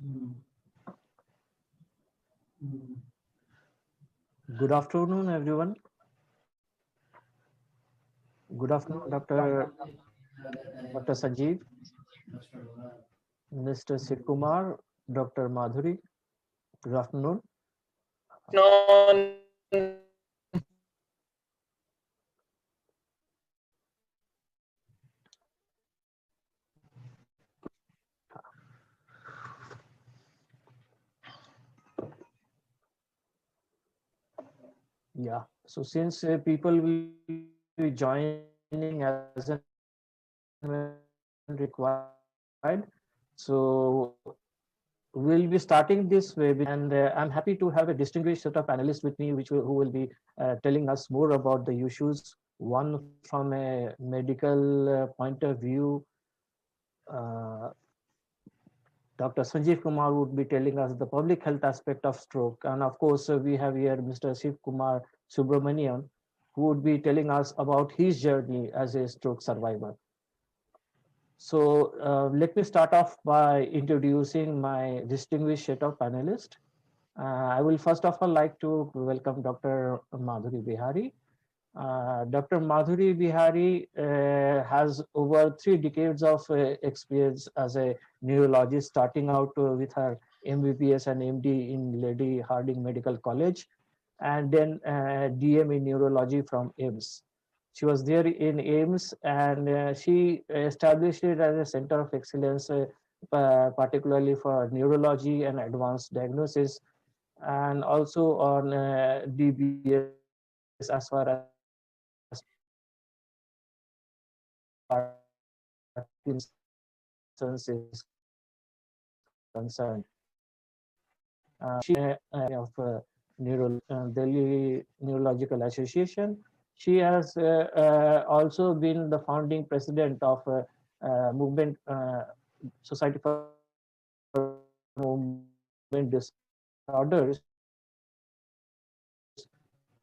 Mm. Good afternoon, everyone. Good afternoon, Dr. Sanjiv, Mr. Sivakumar, Dr. Madhuri. Good afternoon. Yeah. So since people will be joining as and when required, so we'll be starting this webinar, and I'm happy to have a distinguished set of panelists with me, who will be telling us more about the issues. One from a medical point of view, uh, Dr. Sanjiv Kumar would be telling us the public health aspect of stroke. And of course, we have here Mr. Sivakumar Subramanian, who would be telling us about his journey as a stroke survivor. So let me start off by introducing my distinguished set of panelists. I will first of all like to welcome Dr. Madhuri Behari. Dr. Madhuri Behari has over 3 decades of experience as a neurologist, starting out with her MBBS and MD in Lady Harding Medical College, and then DM in neurology from AIMS. She was there in AIMS, and she established it as a center of excellence, particularly for neurology and advanced diagnosis, and also on DBS as far as Parkinson's is concerned. She of Delhi Neurological Association. She has also been the founding president of movement Society for Movement Disorders,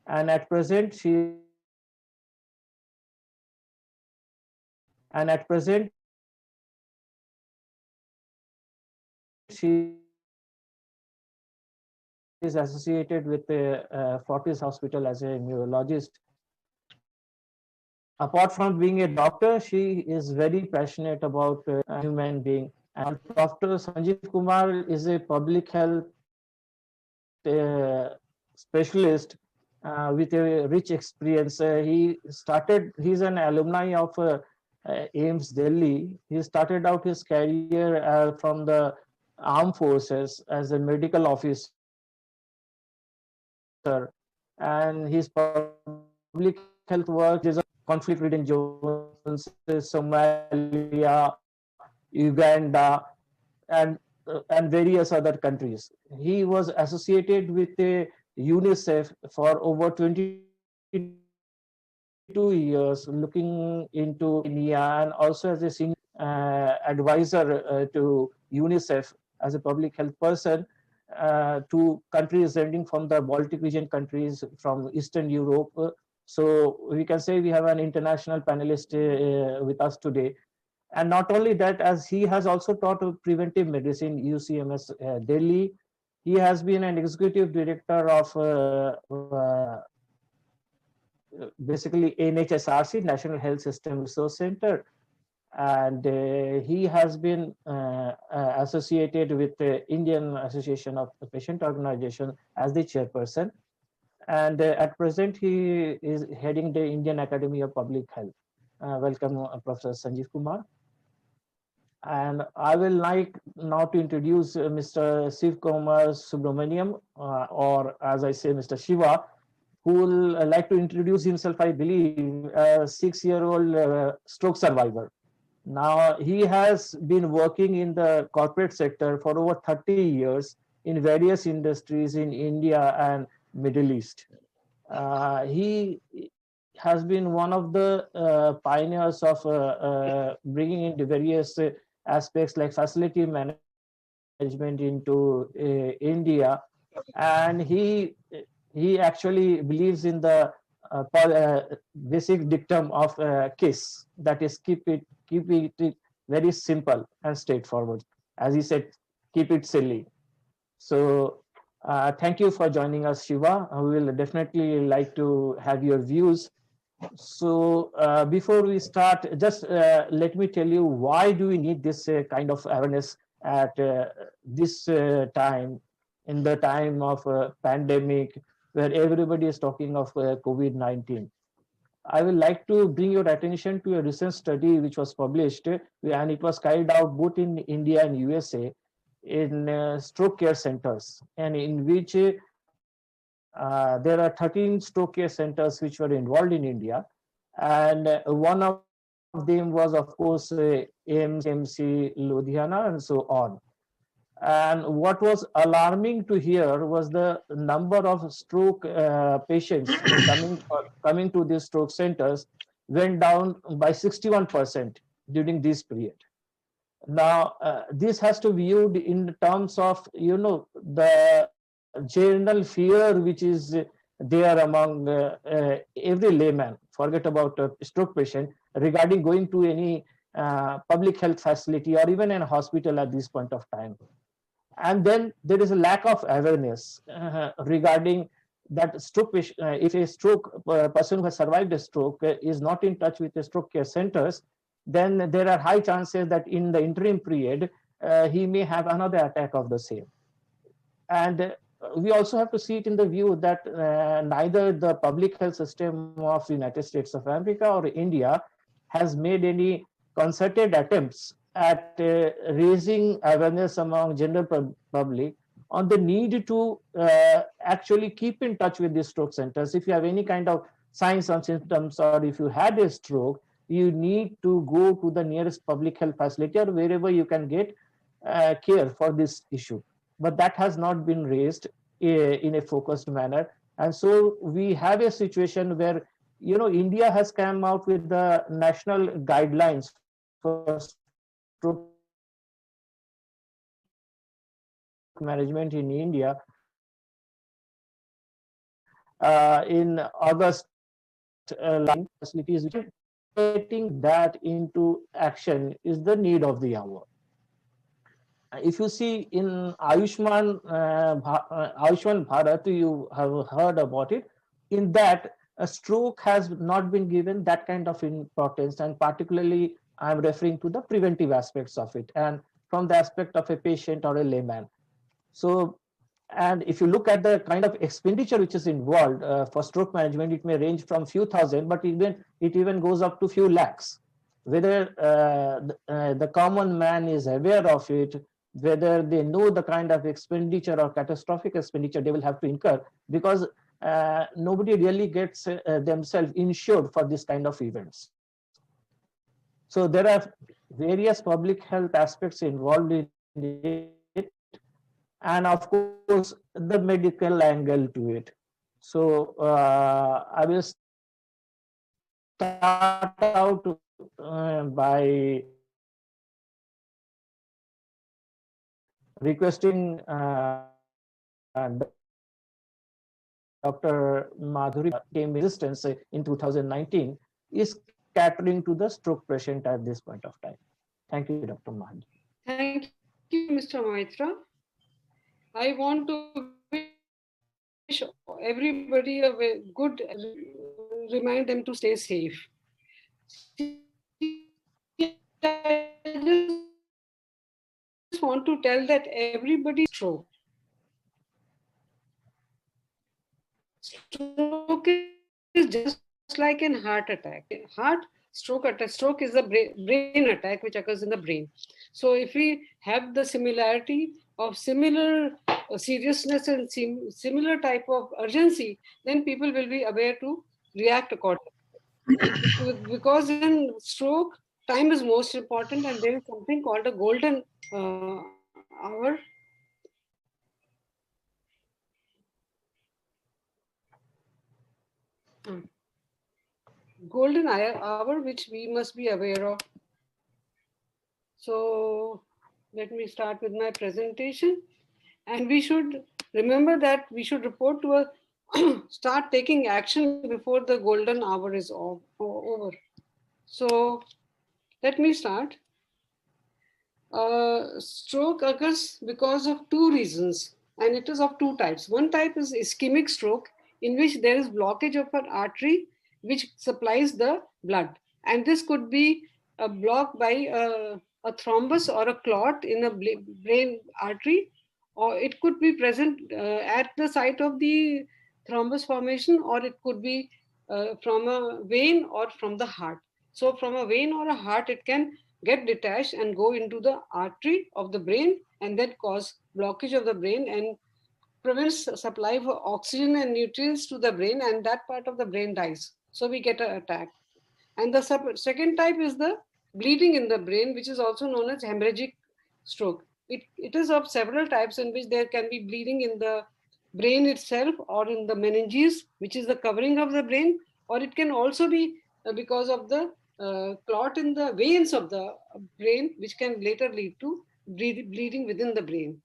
and at present she is associated with Fortis Hospital as a neurologist. Apart from being a doctor, she is very passionate about human being. And Dr. Sanjiv Kumar is a public health specialist with a rich experience. He's an alumni of AIMS Delhi. He started out his career from the armed forces as a medical officer, and his public health work is conflict ridden zones, Somalia, Uganda, and various other countries. He was associated with UNICEF for over 22 years, looking into Kenya, and also as a senior advisor to UNICEF as a public health person to countries ranging from the Baltic region countries from Eastern Europe. So we can say we have an international panelist with us today. And not only that, as he has also taught preventive medicine, UCMS Delhi. He has been an executive director of basically NHSRC, National Health System Resource Center, and he has been associated with the Indian Association of Patient Organization as the chairperson. And at present, he is heading the Indian Academy of Public Health. Welcome, Professor Sanjiv Kumar. And I will like now to introduce Mr. Sivakumar Subramaniam, or as I say, Mr. Shiva, who will like to introduce himself, I believe, a 6-year-old stroke survivor. Now, he has been working in the corporate sector for over 30 years in various industries in India and Middle East. He has been one of the pioneers of bringing into various aspects like facility management into India, and he actually believes in the basic dictum of KISS, that is keep it very simple and straightforward. As he said, keep it silly. So thank you for joining us, Shiva. I will definitely like to have your views. So before we start, just let me tell you, why do we need this kind of awareness at this time, in the time of pandemic, where everybody is talking of COVID-19. I would like to bring your attention to a recent study which was published, and it was carried out both in India and USA, in stroke care centers, and in which there are 13 stroke care centers which were involved in India, and one of them was, of course, AMC, Ludhiana, and so on. And what was alarming to hear was the number of stroke patients coming to these stroke centers went down by 61% during this period. Now, this has to be viewed in terms of, the general fear which is there among every layman, forget about a stroke patient, regarding going to any public health facility or even in a hospital at this point of time. And then there is a lack of awareness regarding that stroke patient. If a stroke person who has survived a stroke is not in touch with the stroke care centers, then there are high chances that in the interim period, he may have another attack of the same. And we also have to see it in the view that neither the public health system of the United States of America or India has made any concerted attempts at raising awareness among general public on the need to actually keep in touch with these stroke centers. If you have any kind of signs and symptoms, or if you had a stroke, you need to go to the nearest public health facility or wherever you can get care for this issue. But that has not been raised in a focused manner. And so we have a situation where, India has come out with the national guidelines for stroke management in India in August, facilities, which getting that into action is the need of the hour. If you see in Ayushman Bharat, you have heard about it. In that, a stroke has not been given that kind of importance, and particularly I'm referring to the preventive aspects of it, and from the aspect of a patient or a layman. So, and if you look at the kind of expenditure which is involved for stroke management, it may range from few thousand, but it even goes up to few lakhs. Whether the common man is aware of it, whether they know the kind of expenditure or catastrophic expenditure they will have to incur, because nobody really gets themselves insured for this kind of events. So there are various public health aspects involved in it, and of course the medical angle to it. So I will start out by requesting Dr. Madhuri came resistance in 2019 is catering to the stroke patient at this point of time. Thank you, Dr. Madhuri. Thank you, Mr. Moitra. I want to wish everybody a good, remind them to stay safe. See, I just want to tell that everybody stroke. Stroke is just like an heart attack. Stroke is the brain attack which occurs in the brain. So if we have the similarity of similar seriousness and similar type of urgency, then people will be aware to react accordingly. Because in stroke, time is most important, and there is something called a golden hour. Golden hour which we must be aware of. So let me start with my presentation. And we should remember that we should report to start taking action before the golden hour is over. So let me start. Stroke occurs because of two reasons, and it is of two types. One type is ischemic stroke, in which there is blockage of an artery which supplies the blood, and this could be blocked by a thrombus or a clot in a brain artery, or it could be present at the site of the thrombus formation, or it could be from a vein or from the heart. So, from a vein or a heart, it can get detached and go into the artery of the brain and then cause blockage of the brain and prevents supply of oxygen and nutrients to the brain, and that part of the brain dies. So we get an attack. And the second type is the bleeding in the brain, which is also known as hemorrhagic stroke. It is of several types, in which there can be bleeding in the brain itself or in the meninges, which is the covering of the brain, or it can also be because of the clot in the veins of the brain, which can later lead to bleeding within the brain.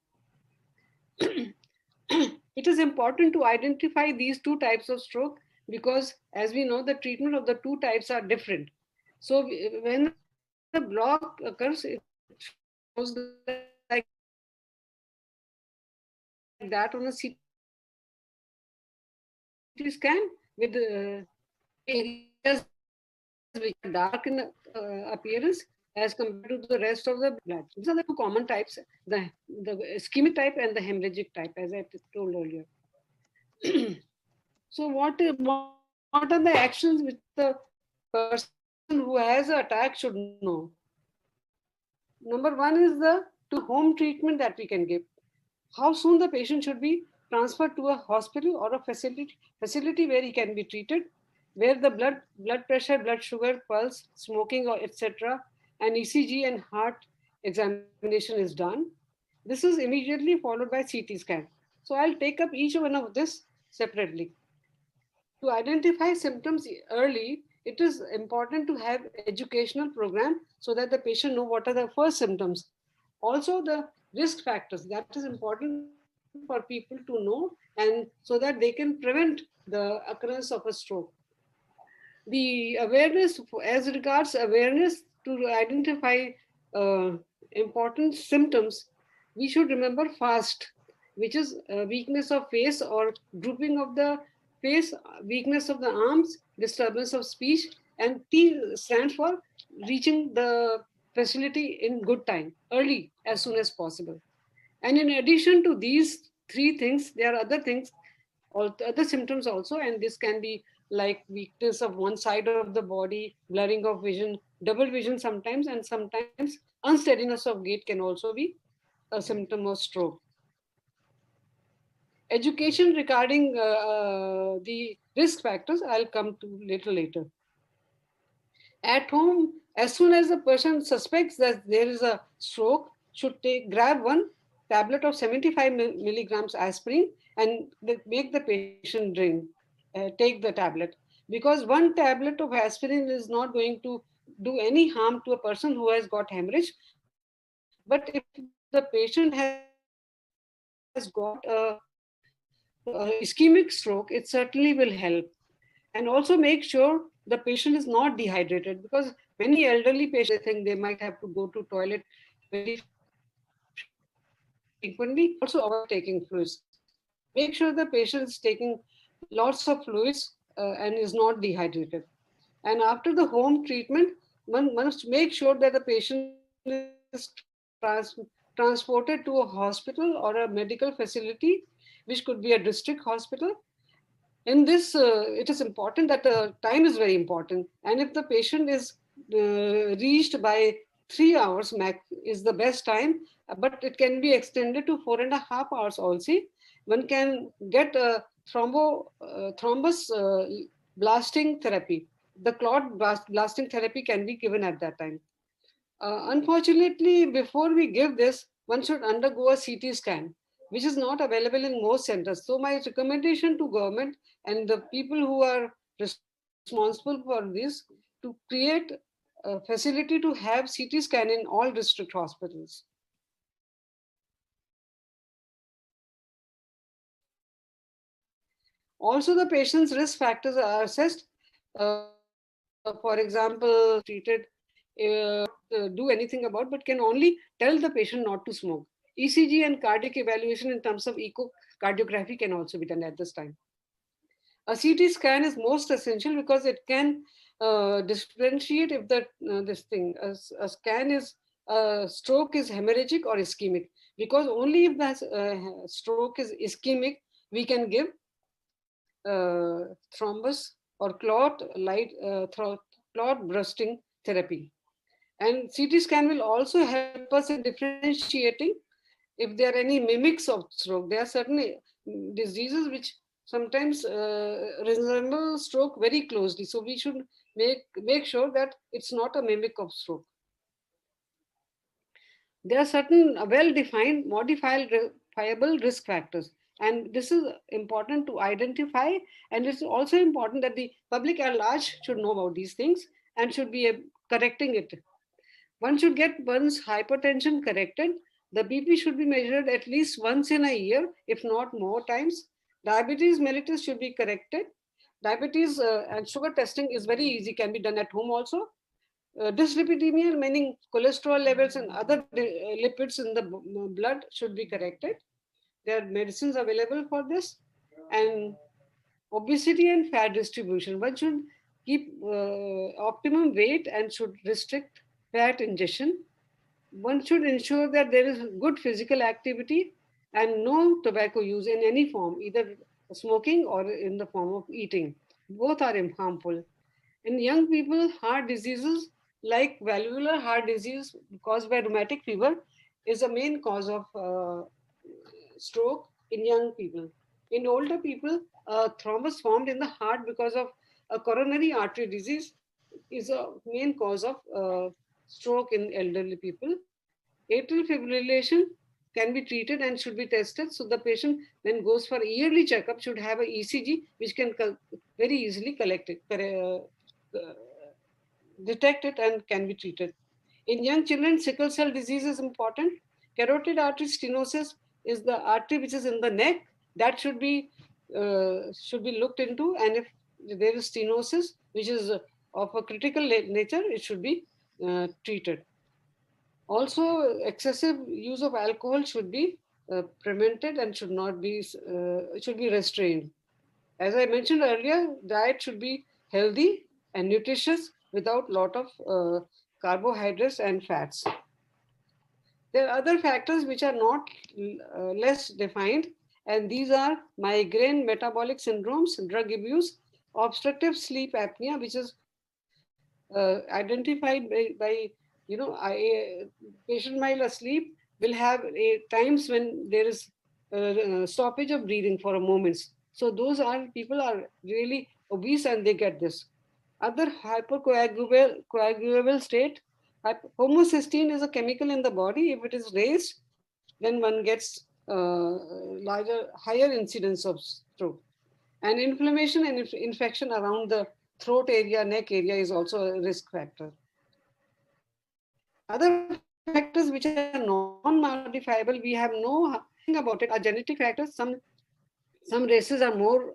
It is important to identify these two types of stroke because, as we know, the treatment of the two types are different. So, when the block occurs, it shows like that on a CT scan with areas which are dark in appearance as compared to the rest of the blood. These are the two common types: the ischemic type and the hemorrhagic type, as I told earlier. So, what are the actions which the person who has an attack should know? Number one is the home treatment that we can give. How soon the patient should be transferred to a hospital or a facility where he can be treated, where the blood pressure, blood sugar, pulse, smoking, or etc., and ECG and heart examination is done. This is immediately followed by CT scan. So I'll take up each one of this separately. To identify symptoms early, it is important to have educational program so that the patient know what are the first symptoms. Also, the risk factors, that is important for people to know, and so that they can prevent the occurrence of a stroke. The awareness, as regards awareness to identify uh, important symptoms, we should remember FAST, which is weakness of face or drooping of the face, weakness of the arms, disturbance of speech, and T stands for reaching the facility in good time, early, as soon as possible. And in addition to these three things, there are other things, other symptoms also, and this can be like weakness of one side of the body, blurring of vision, double vision sometimes, and sometimes unsteadiness of gait can also be a symptom of stroke. Education regarding the risk factors, I'll come to little later. At home, as soon as the person suspects that there is a stroke, should grab one tablet of 75 milligrams aspirin and make the patient drink, take the tablet. Because one tablet of aspirin is not going to do any harm to a person who has got hemorrhage. But if the patient has got ischemic stroke, it certainly will help. And also make sure the patient is not dehydrated, because many elderly patients, they think they might have to go to toilet very frequently. Also avoid taking fluids. Make sure the patient is taking lots of fluids and is not dehydrated. And after the home treatment, one must make sure that the patient is transported to a hospital or a medical facility, which could be a district hospital. In this, it is important that the time is very important. And if the patient is reached by 3 hours max is the best time, but it can be extended to 4.5 hours also. One can get a thrombus blasting therapy. The clot blasting therapy can be given at that time. Unfortunately, before we give this, one should undergo a CT scan, which is not available in most centers. So my recommendation to government and the people who are responsible for this, to create a facility to have CT scan in all district hospitals. Also, the patient's risk factors are assessed. For example, treated in do anything about, but can only tell the patient not to smoke. ECG and cardiac evaluation in terms of echocardiography can also be done at this time. A CT scan is most essential because it can differentiate if a scan is stroke is hemorrhagic or ischemic. Because only if the stroke is ischemic, we can give thrombus or clot bursting therapy. And CT scan will also help us in differentiating if there are any mimics of stroke. There are certain diseases which sometimes resemble stroke very closely. So we should make sure that it's not a mimic of stroke. There are certain well-defined modifiable risk factors. And this is important to identify. And it's also important that the public at large should know about these things and should be correcting it. One should get one's hypertension corrected. The BP should be measured at least once in a year, if not more times. Diabetes mellitus should be corrected. Diabetes and sugar testing is very easy, can be done at home also. Dyslipidemia, meaning cholesterol levels and other lipids in the blood, should be corrected. There are medicines available for this. And obesity and fat distribution. One should keep optimum weight and should restrict fat ingestion. One should ensure that there is good physical activity and no tobacco use in any form, either smoking or in the form of eating. Both are harmful. In young people, heart diseases like valvular heart disease caused by rheumatic fever is a main cause of stroke in young people. In older people, thrombus formed in the heart because of a coronary artery disease is a main cause of stroke in elderly people. Atrial fibrillation can be treated and should be tested. So the patient, when goes for a yearly checkup, should have a ECG which can very easily detect it and can be treated. In young children, sickle cell disease is important. Carotid artery stenosis is the artery which is in the neck that should be looked into, and if there is stenosis which is of a critical nature, it should be treated. Also, excessive use of alcohol should be prevented and should be restrained. As I mentioned earlier, diet should be healthy and nutritious without lot of carbohydrates and fats. There are other factors which are not less defined, and these are migraine, metabolic syndromes, drug abuse, obstructive sleep apnea, which is identified by patient while asleep will have times when there is stoppage of breathing for a moment. So those are people are really obese and they get this. Other hypercoagulable state, homocysteine is a chemical in the body. If it is raised, then one gets higher incidence of stroke. And inflammation and infection around the throat area, neck area is also a risk factor. Other factors which are non-modifiable, we have no thing about it, are genetic factors. Some races are more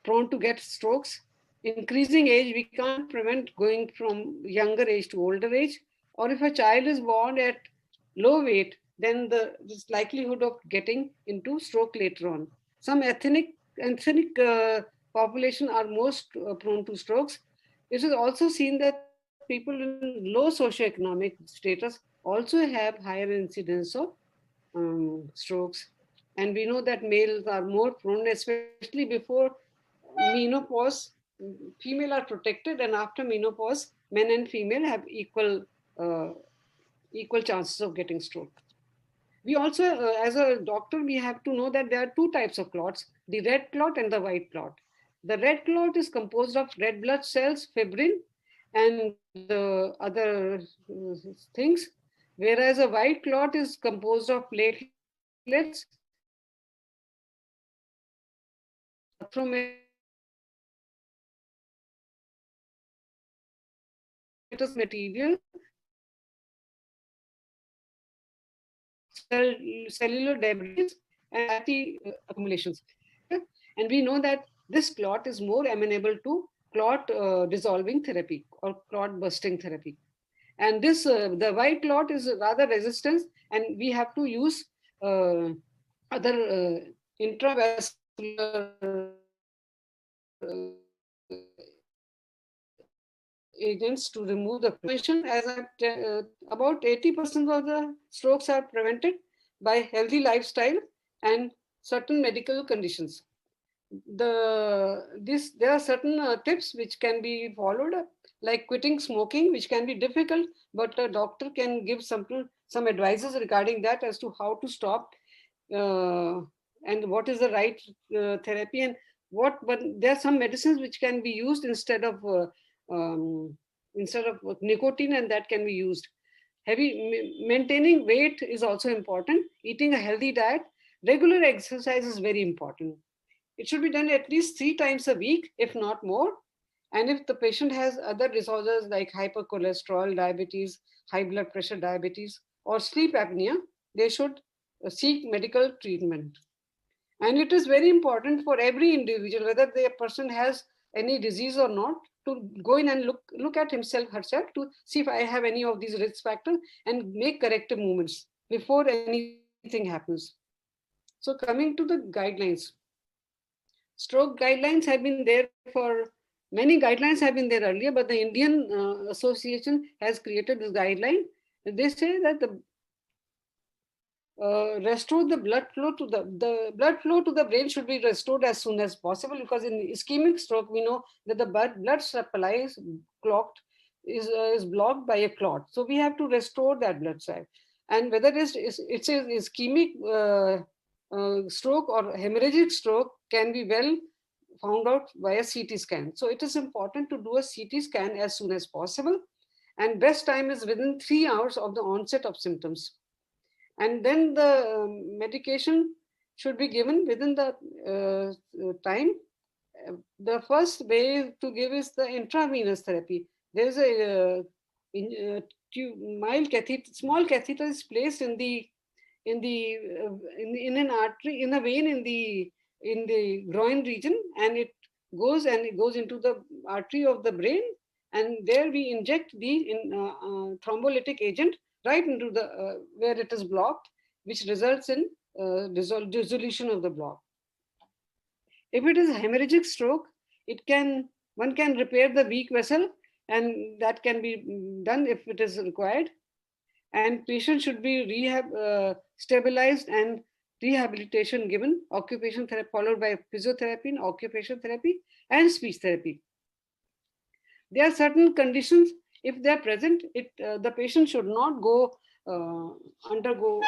prone to get strokes. Increasing age, we can't prevent going from younger age to older age. Or if a child is born at low weight, then this likelihood of getting into stroke later on. Some ethnic population are most prone to strokes. It is also seen that people in low socioeconomic status also have higher incidence of strokes. And we know that males are more prone, especially before menopause. Female are protected, and after menopause, men and female have equal chances of getting stroke. We also, as a doctor, we have to know that there are two types of clots, the red clot and the white clot. The red clot is composed of red blood cells, fibrin, and other things, whereas a white clot is composed of platelets, material, cellular debris, and fatty accumulations. And we know that this clot is more amenable to clot dissolving therapy or clot busting therapy. And this, the white clot is rather resistant, and we have to use other intravascular agents to remove the clot. As about 80% of the strokes are prevented by healthy lifestyle and certain medical conditions. There are certain tips which can be followed, like quitting smoking, which can be difficult, but a doctor can give some advices regarding that as to how to stop and what is the right therapy, and but there are some medicines which can be used um, instead of nicotine, and that can be used. Maintaining weight is also important. Eating a healthy diet, regular exercise is very important. It should be done at least 3 times a week, if not more. And if the patient has other disorders like hypercholesterol, diabetes, high blood pressure, diabetes, or sleep apnea, they should seek medical treatment. And it is very important for every individual, whether the person has any disease or not, to go in and look at himself, herself, to see if I have any of these risk factors and make corrective movements before anything happens. So coming to the guidelines, stroke guidelines have been there for many guidelines have been there earlier, but the Indian Association has created this guideline. They say that the restore the blood flow to the blood flow to the brain should be restored as soon as possible, because in ischemic stroke we know that the blood supply is clogged, is blocked by a clot. So we have to restore that blood supply, and whether it's an ischemic stroke or hemorrhagic stroke can be well found out via CT scan. So it is important to do a CT scan as soon as possible, and best time is within 3 hours of the onset of symptoms. And then the medication should be given within the time. The first way to give is the intravenous therapy. There is a small catheter is placed in an artery, in a vein in the groin region, and it goes into the artery of the brain, and there we inject the thrombolytic agent right into the where it is blocked, which results in dissolution of the block. If it is hemorrhagic stroke, one can repair the weak vessel, and that can be done if it is required. And patient should be stabilized and rehabilitation given, occupation therapy followed by physiotherapy and occupation therapy and speech therapy. There are certain conditions, if they are present, the patient should not undergo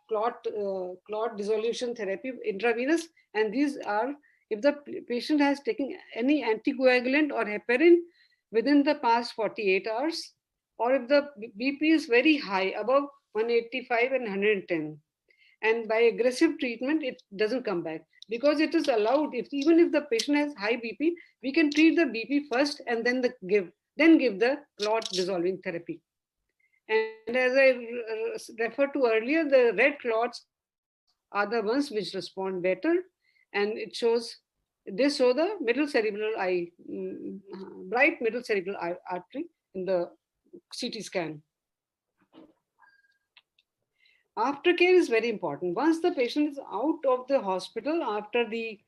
clot dissolution therapy intravenous, and these are if the patient has taken any anticoagulant or heparin within the past 48 hours, or if the BP is very high, above 185 and 110, and by aggressive treatment it doesn't come back, because it is allowed, even if the patient has high BP, we can treat the BP first and then give the clot dissolving therapy. And as I referred to earlier, the red clots are the ones which respond better, and they show the bright middle cerebral artery in the CT scan. Aftercare is very important. Once the patient is out of the hospital after the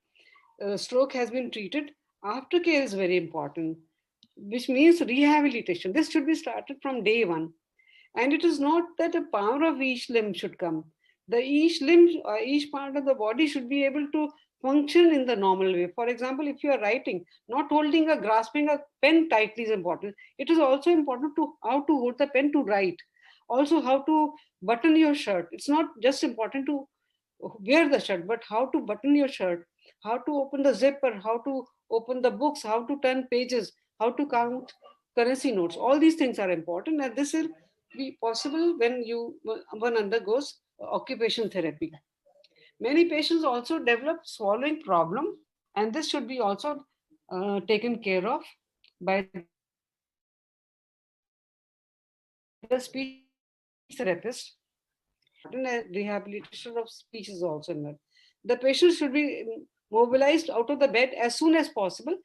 stroke has been treated, aftercare is very important, which means rehabilitation. This should be started from day one. And it is not that the power of each limb should come. Each limb, each part of the body should be able to function in the normal way. For example, if you are writing, not grasping a pen tightly is important. It is also important how to hold the pen to write. Also, how to button your shirt. It's not just important to wear the shirt, but how to button your shirt, how to open the zipper, how to open the books, how to turn pages, how to count currency notes. All these things are important, and this will be possible when one undergoes occupation therapy. Many patients also develop swallowing problem, and this should be also taken care of by the speech therapist. Rehabilitation of speech is also involved. The patient should be mobilized out of the bed as soon as possible.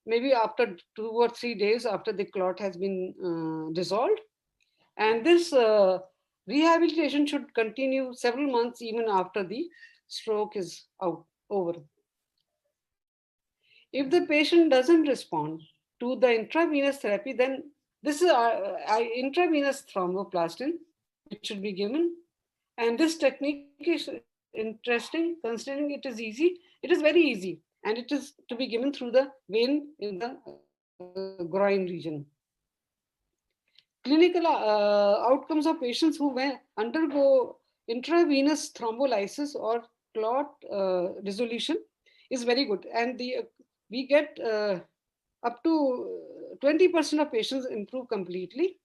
maybe after 2 or 3 days after the clot has been dissolved. And this rehabilitation should continue several months even after the stroke is over. If the patient doesn't respond to the intravenous therapy, then this is intravenous thromboplastin, which should be given. And this technique is interesting, considering it is easy. It is very easy, and it is to be given through the vein in the groin region. Clinical outcomes of patients who undergo intravenous thrombolysis or clot dissolution is very good, and we get up to 20% of patients improve completely,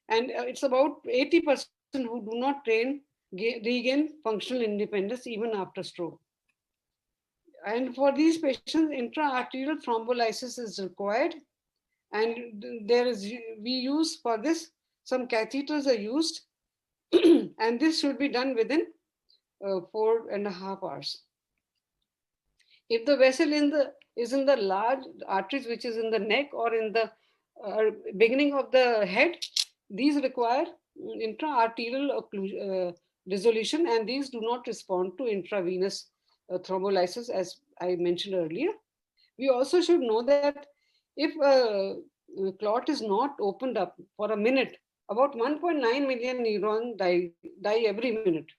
and it's about 80% who do not regain functional independence even after stroke. And for these patients, intra-arterial thrombolysis is required, and we use for this, some catheters are used, and this should be done within 4.5 hours. If the vessel is in the large arteries, which is in the neck or in the beginning of the head, these require intra-arterial dissolution, and these do not respond to intravenous thrombolysis, as I mentioned earlier. We also should know that if a clot is not opened up for a minute, about 1.9 million neurons die every minute.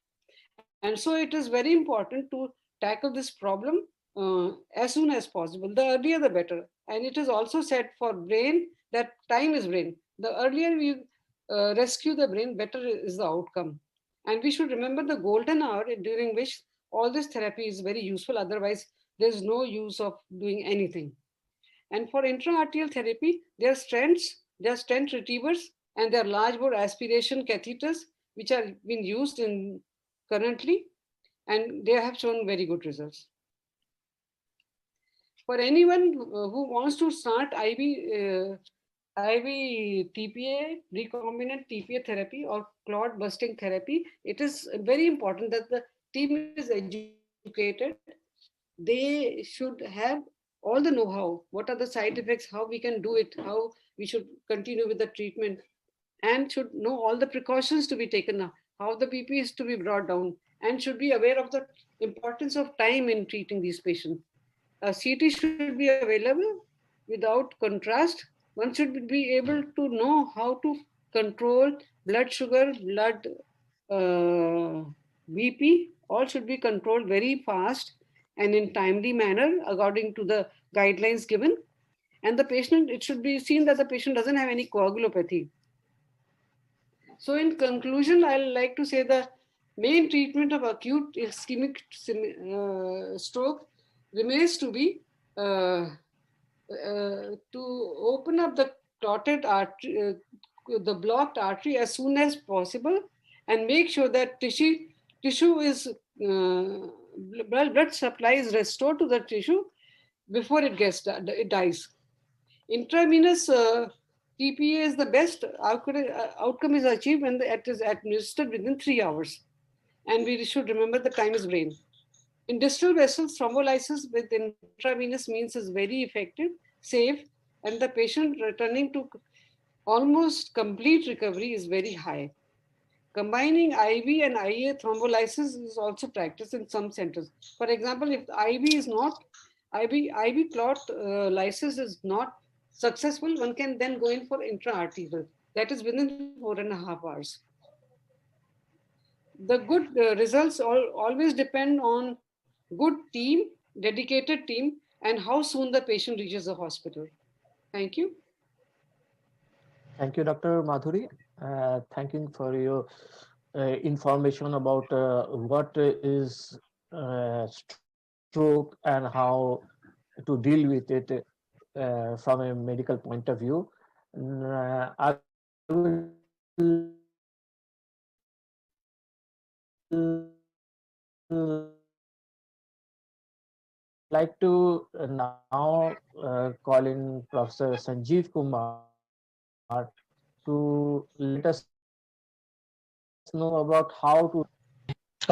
And so it is very important to tackle this problem as soon as possible. The earlier, the better. And it is also said for brain that time is brain. The earlier we rescue the brain, better is the outcome. And we should remember the golden hour during which all this therapy is very useful. Otherwise, there's no use of doing anything. And for intra-arterial therapy, there are stent retrievers, and there are large bore aspiration catheters, which are being used currently, and they have shown very good results. For anyone who wants to start IV TPA, recombinant TPA therapy or clot busting therapy, it is very important that the team is educated. They should have all the know-how. What are the side effects, how we can do it, how we should continue with the treatment, and should know all the precautions to be taken, how the BP is to be brought down, and should be aware of the importance of time in treating these patients. A CT should be available without contrast. One should be able to know how to control blood sugar, blood BP, all should be controlled very fast and in timely manner according to the guidelines given. And the patient, it should be seen that the patient doesn't have any coagulopathy. So in conclusion, I'll like to say the main treatment of acute ischemic stroke remains to be to open up the clotted artery, the blocked artery as soon as possible, and make sure that tissue is blood supply is restored to the tissue before it dies. Intravenous TPA is the best outcome is achieved when it is administered within 3 hours. And we should remember the time is brain. In distal vessels, thrombolysis with intravenous means is very effective, safe, and the patient returning to almost complete recovery is very high. Combining IV and IA thrombolysis is also practiced in some centers. For example, if IV clot lysis is not successful, one can then go in for intra-arterial. That is within 4.5 hours. The good results always depend on good team, dedicated team, and how soon the patient reaches the hospital. Thank you. Thank you, Dr. Madhuri. Thank you for your information about what is stroke and how to deal with it from a medical point of view. I will like to now call in Professor Sanjiv Kumar to let us know about how to. All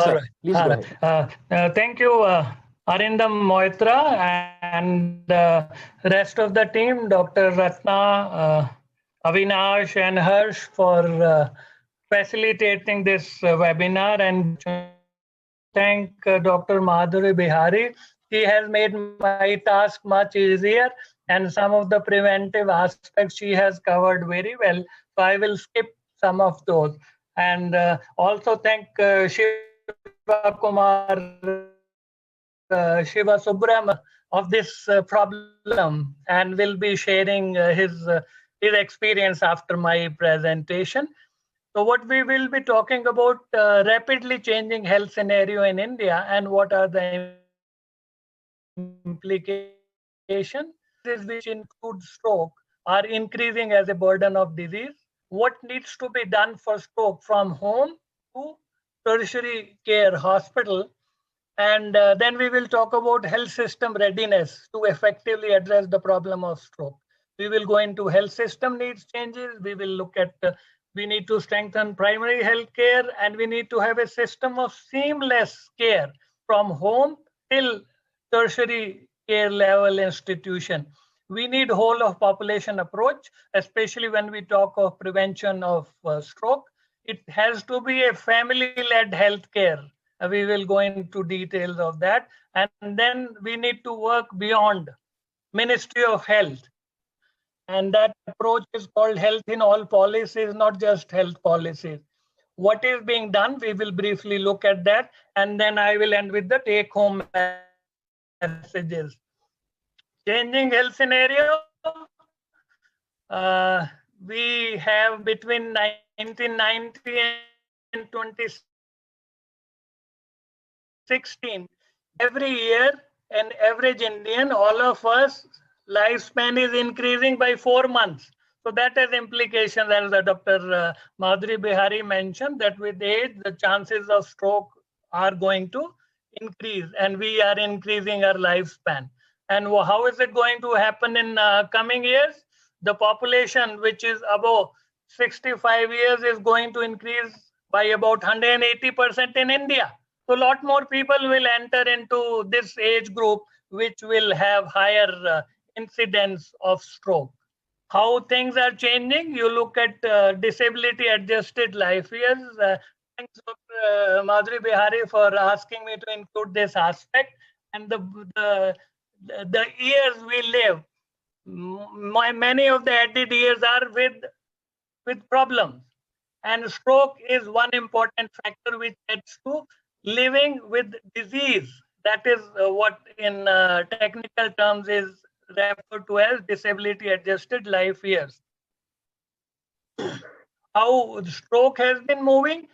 Sir, right. please go ahead. Thank you, Arindam Moitra, and rest of the team, Dr. Ratna, Avinash and Harsh for facilitating this webinar, and thank Dr. Madhuri Behari. She has made my task much easier, and some of the preventive aspects she has covered very well. So I will skip some of those. And also thank Shiva Subram of this problem, and will be sharing his experience after my presentation. So what we will be talking about rapidly changing health scenario in India and what are the implications. Diseases which include stroke are increasing as a burden of disease. What needs to be done for stroke from home to tertiary care hospital, and then we will talk about health system readiness to effectively address the problem of stroke. We will go into health system needs changes. We will look at we need to strengthen primary health care, and we need to have a system of seamless care from home till tertiary care level institution. We need whole of population approach, especially when we talk of prevention of stroke. It has to be a family-led healthcare. We will go into details of that. And then we need to work beyond Ministry of Health. And that approach is called health in all policies, not just health policies. What is being done, we will briefly look at that. And then I will end with the take-home messages. Changing health scenario. We have between 1990 and 2016, every year, an average Indian, all of us, lifespan is increasing by 4 months. So that has implications, as Dr. Madhuri Behari mentioned, that with age, the chances of stroke are going to increase, and we are increasing our lifespan. And how is it going to happen in coming years? The population, which is above 65 years, is going to increase by about 180% in India. So a lot more people will enter into this age group, which will have higher incidence of stroke. How things are changing, you look at disability adjusted life years. Thanks, Dr. Madhuri Behari, for asking me to include this aspect. And the years we live, many of the added years are with problems. And stroke is one important factor which adds to living with disease. That is what in technical terms is referred to as disability adjusted life years. How stroke has been moving?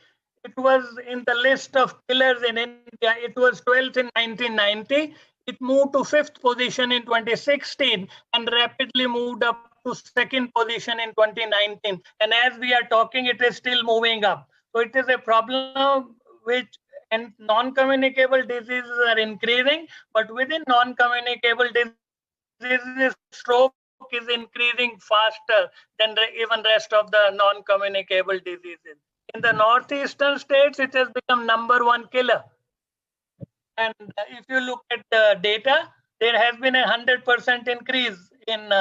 It was in the list of killers in India. It was 12th in 1990. It moved to 5th position in 2016 and rapidly moved up to 2nd position in 2019. And as we are talking, it is still moving up. So it is a problem which, and non-communicable diseases are increasing, but within non-communicable diseases, stroke is increasing faster than even rest of the non-communicable diseases. In the northeastern states, it has become #1 killer. And if you look at the data, there has been a 100% increase in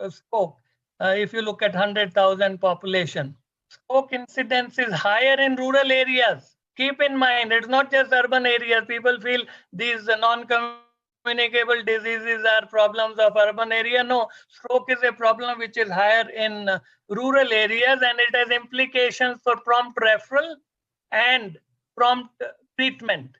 stroke. If you look at 100,000 population, stroke incidence is higher in rural areas. Keep in mind, it's not just urban areas. People feel these non-communicable diseases are problems of urban area. No, stroke is a problem which is higher in rural areas, and it has implications for prompt referral and prompt treatment.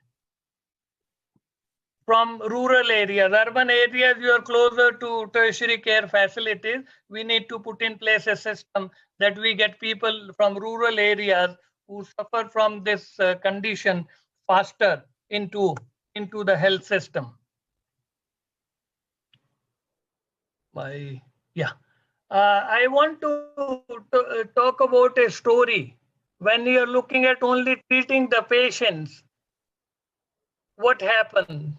From rural areas, urban areas, you are closer to tertiary care facilities. We need to put in place a system that we get people from rural areas who suffer from this condition faster into the health system. I want to talk about a story. When you're looking at only treating the patients, what happens?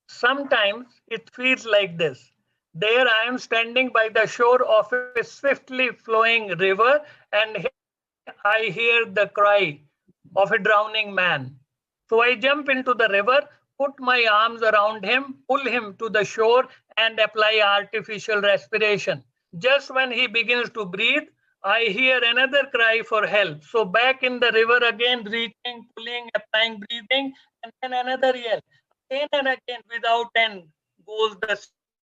Sometimes it feels like this. There I am standing by the shore of a swiftly flowing river, and I hear the cry of a drowning man. So I jump into the river, put my arms around him, pull him to the shore, and apply artificial respiration. Just when he begins to breathe, I hear another cry for help. So back in the river again, reaching, pulling, applying breathing, and then another yell. Again and again, without end, goes the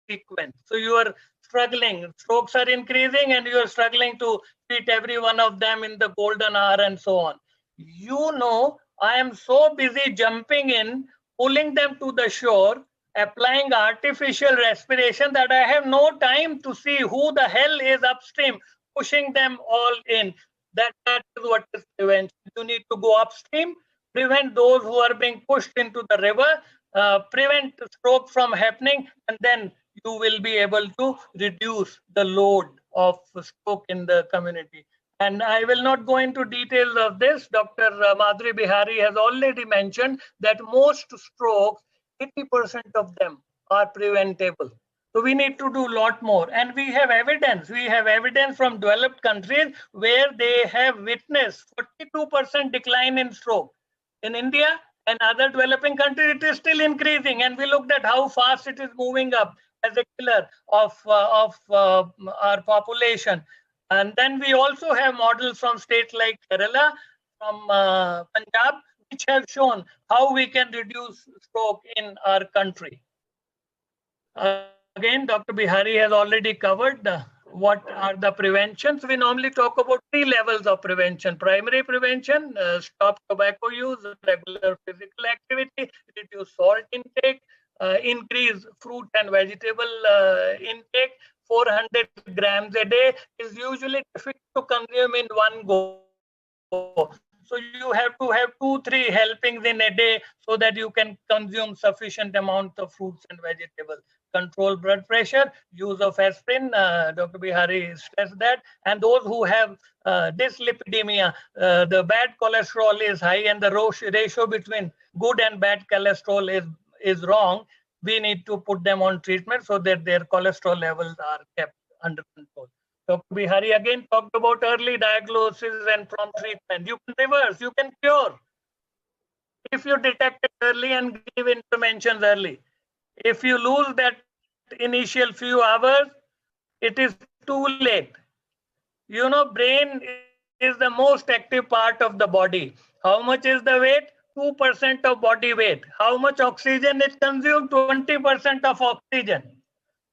sequence. So you are struggling. Strokes are increasing, and you are struggling to treat every one of them in the golden hour and so on. You know, I am so busy jumping in, pulling them to the shore, applying artificial respiration that I have no time to see who the hell is upstream, pushing them all in. That is what is prevention. You need to go upstream, prevent those who are being pushed into the river, prevent stroke from happening, and then you will be able to reduce the load of stroke in the community. And I will not go into details of this. Dr. Madhuri Behari has already mentioned that most strokes, 80% of them are preventable. So we need to do a lot more. And we have evidence. We have evidence from developed countries where they have witnessed 42% decline in stroke. In India and other developing countries, it is still increasing. And we looked at how fast it is moving up as a killer of our population. And then we also have models from states like Kerala, from Punjab, which have shown how we can reduce stroke in our country. Again, Dr. Behari has already covered what are the preventions. We normally talk about 3 levels of prevention. Primary prevention, stop tobacco use, regular physical activity, reduce salt intake, increase fruit and vegetable intake. 400 grams a day is usually difficult to consume in one go. So you have to have 2-3 helpings in a day so that you can consume sufficient amount of fruits and vegetables. Control blood pressure, use of aspirin, Dr. Behari stressed that. And those who have dyslipidemia, the bad cholesterol is high and the ratio between good and bad cholesterol is wrong. We need to put them on treatment so that their cholesterol levels are kept under control. Dr. Behari again talked about early diagnosis and prompt treatment. You can reverse, you can cure if you detect it early and give interventions early. If you lose that initial few hours, it is too late. You know, brain is the most active part of the body. How much is the weight? 2% of body weight. How much oxygen it consumes? 20% of oxygen.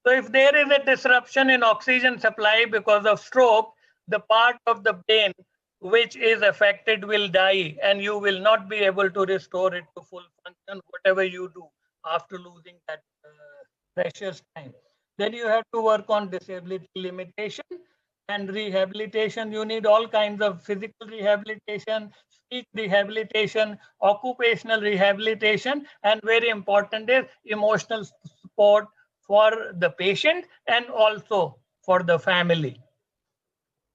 So if there is a disruption in oxygen supply because of stroke, the part of the brain which is affected will die and you will not be able to restore it to full function, whatever you do after losing that precious time. Then you have to work on disability limitation and rehabilitation. You need all kinds of physical rehabilitation, speech rehabilitation, occupational rehabilitation, and very important is emotional support for the patient and also for the family.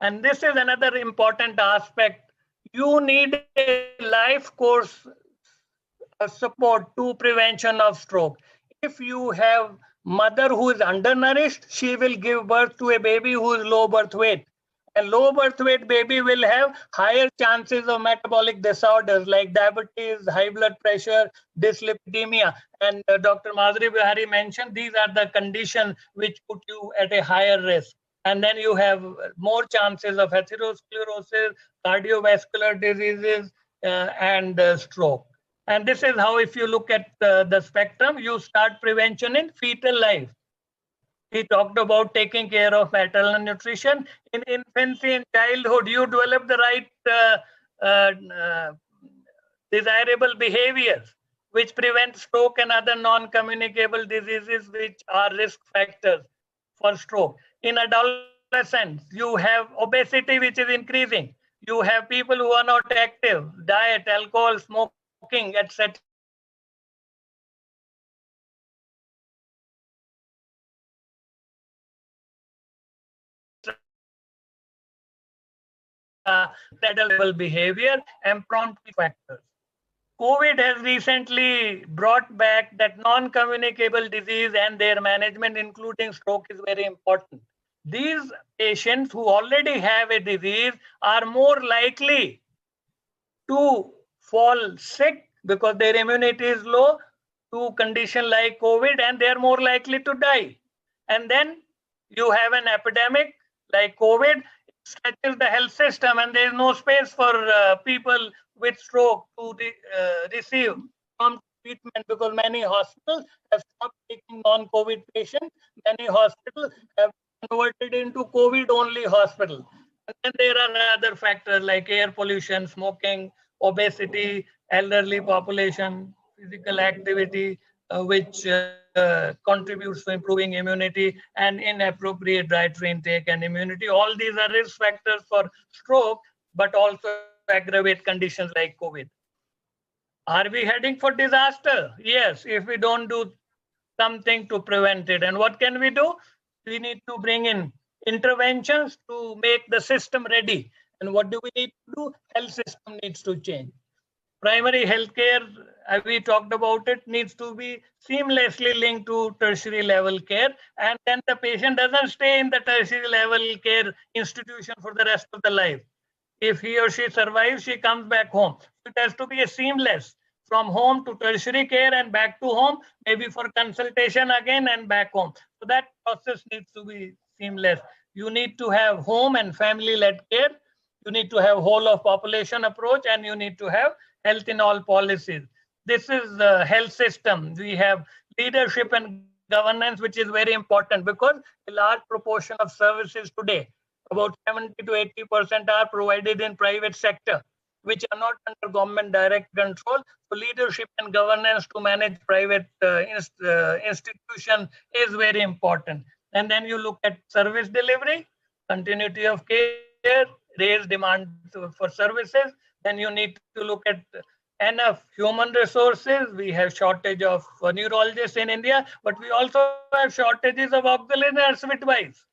And this is another important aspect. You need a life course support to prevention of stroke. If you have mother who is undernourished, she will give birth to a baby who is low birth weight. A low birth weight baby will have higher chances of metabolic disorders like diabetes, high blood pressure, dyslipidemia. And Dr. Madhuri Behari mentioned these are the conditions which put you at a higher risk. And then you have more chances of atherosclerosis, cardiovascular diseases, and stroke. And this is how, if you look at the spectrum, you start prevention in fetal life. He talked about taking care of maternal nutrition. In infancy and childhood, you develop the right desirable behaviors which prevent stroke and other non-communicable diseases which are risk factors for stroke. In adolescence, you have obesity which is increasing. You have people who are not active, diet, alcohol, smoking, etc. Behavior and prompt factors. COVID has recently brought back that non-communicable disease and their management, including stroke, is very important. These patients who already have a disease are more likely to fall sick because their immunity is low, to condition like COVID, and they are more likely to die. And then you have an epidemic like COVID, it stretches the health system, and there is no space for people with stroke to receive prompt treatment, because many hospitals have stopped taking non-COVID patients. Many hospitals have converted into COVID-only hospital. And then there are other factors like air pollution, smoking, obesity, elderly population, physical activity, which contributes to improving immunity, and inappropriate dietary intake and immunity. All these are risk factors for stroke, but also aggravate conditions like COVID. Are we heading for disaster? Yes, if we don't do something to prevent it. And what can we do? We need to bring in interventions to make the system ready. And what do we need to do? Health system needs to change. Primary healthcare, we talked about it, needs to be seamlessly linked to tertiary level care. And then the patient doesn't stay in the tertiary level care institution for the rest of the life. If he or she survives, she comes back home. It has to be a seamless from home to tertiary care and back to home, maybe for consultation again and back home. So that process needs to be seamless. You need to have home and family-led care. You need to have whole of population approach, and you need to have health in all policies. This is the health system. We have leadership and governance, which is very important, because a large proportion of services today, about 70 to 80% are provided in private sector, which are not under government direct control. So leadership and governance to manage private institution is very important. And then you look at service delivery, continuity of care, raise demand for services. Then you need to look at enough human resources. We have shortage of neurologists in India, but we also have shortages of auxiliary nurse midwives.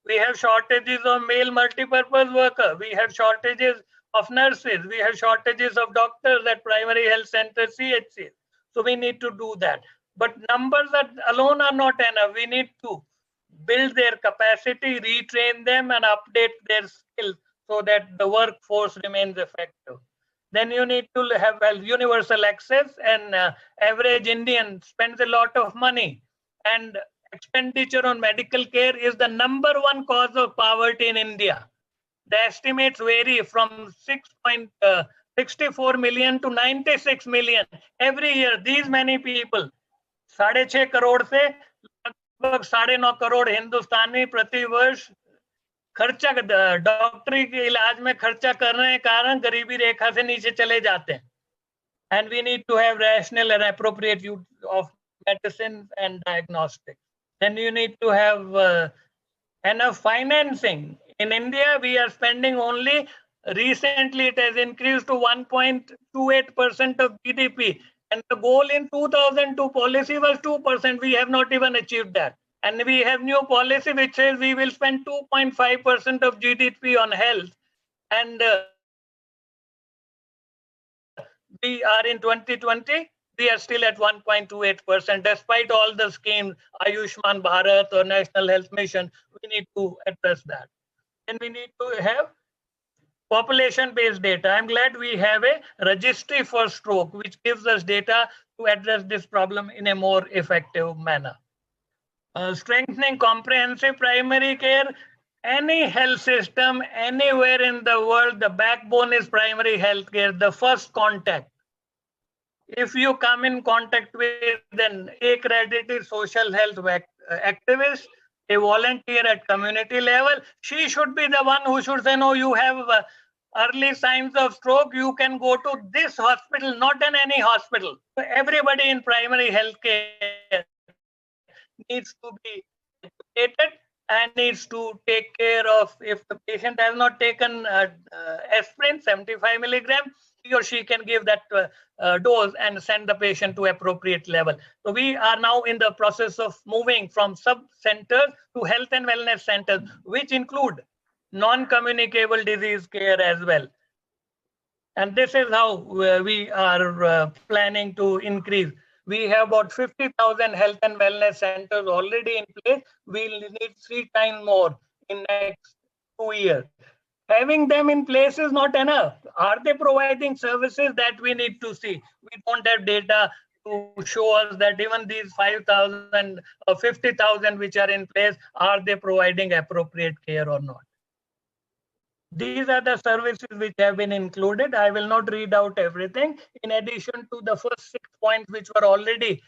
We have shortages of male multipurpose worker. We have shortages of nurses. We have shortages of doctors at primary health centers, CHCs. So we need to do that. But numbers alone are not enough. We need to build their capacity, retrain them, and update their skills so that the workforce remains effective. Then you need to have universal access, and average Indian spends a lot of money, and expenditure on medical care is the #1 cause of poverty in India. The estimates vary from 6.64 million to 96 million every year. These many people, 6.5 crore से लगभग 9.5 करोड़ हिंदुस्तानी प्रति वर्ष खर्चा डॉक्टरी के इलाज में खर्चा करने के कारण गरीबी रेखा से नीचे चले जाते हैं. And we need to have rational and appropriate use of medicine and diagnostics. Then you need to have enough financing. In India, we are spending only, recently it has increased to 1.28% of GDP. And the goal in 2002 policy was 2%. We have not even achieved that. And we have new policy which says we will spend 2.5% of GDP on health. And we are in 2020, we are still at 1.28%, despite all the schemes, Ayushman Bharat or National Health Mission. We need to address that. And we need to have population-based data. I'm glad we have a registry for stroke, which gives us data to address this problem in a more effective manner. Strengthening comprehensive primary care. Any health system, anywhere in the world, the backbone is primary health care, the first contact. If you come in contact with an accredited social health activist, a volunteer at community level, she should be the one who should say, no, you have early signs of stroke, you can go to this hospital, not in any hospital. Everybody in primary health care needs to be educated and needs to take care of, if the patient has not taken aspirin, 75 milligram, he or she can give that dose and send the patient to appropriate level. So we are now in the process of moving from sub-centers to health and wellness centers, which include non-communicable disease care as well. And this is how we are planning to increase. We have about 50,000 health and wellness centers already in place. We'll need 3 times more in next 2 years. Having them in place is not enough. Are they providing services? That we need to see. We don't have data to show us that even these 5,000 or 50,000 which are in place, are they providing appropriate care or not? These are the services which have been included. I will not read out everything. In addition to the first 6 points which were already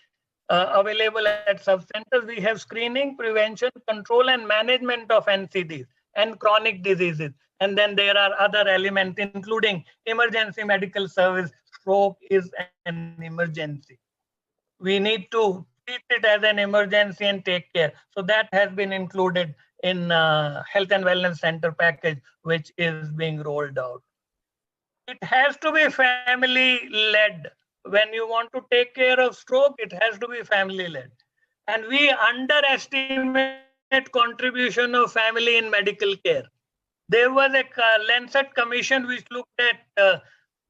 available at sub-centers, we have screening, prevention, control, and management of NCDs and chronic diseases. And then there are other elements, including emergency medical service. Stroke is an emergency. We need to treat it as an emergency and take care. So that has been included in Health and Wellness Center package, which is being rolled out. It has to be family led. When you want to take care of stroke, it has to be family led. And we underestimate contribution of family in medical care. There was a Lancet commission which looked at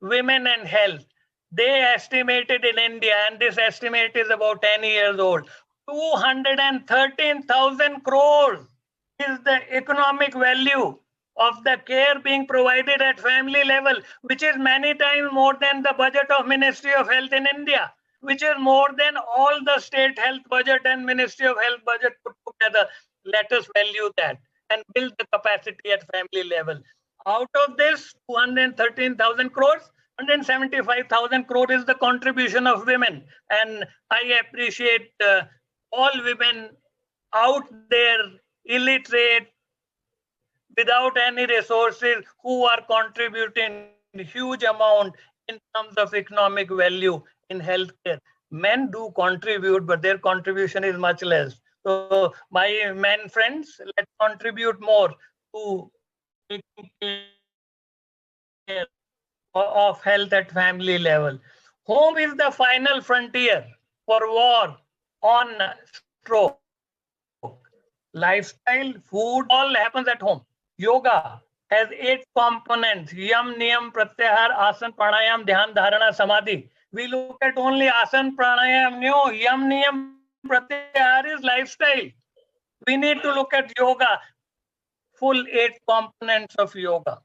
women and health. They estimated in India, and this estimate is about 10 years old, 213,000 crores is the economic value of the care being provided at family level, which is many times more than the budget of Ministry of Health in India, which is more than all the state health budget and Ministry of Health budget put together. Let us value that and build the capacity at family level. Out of this 213,000 crores, 175,000 crore is the contribution of women. And I appreciate all women out there, illiterate, without any resources, who are contributing huge amount in terms of economic value in healthcare. Men do contribute, but their contribution is much less. So my men friends, let's contribute more to taking care of health at family level. Home is the final frontier for war on stroke. Lifestyle, food, all happens at home. Yoga has 8 components: yam, niyam, pratyahar, asan, pranayam, dhyan, dharana, samadhi. We look at only asan, pranayam, no, yam, niyam, pratyahar is lifestyle. We need to look at yoga, full 8 components of yoga.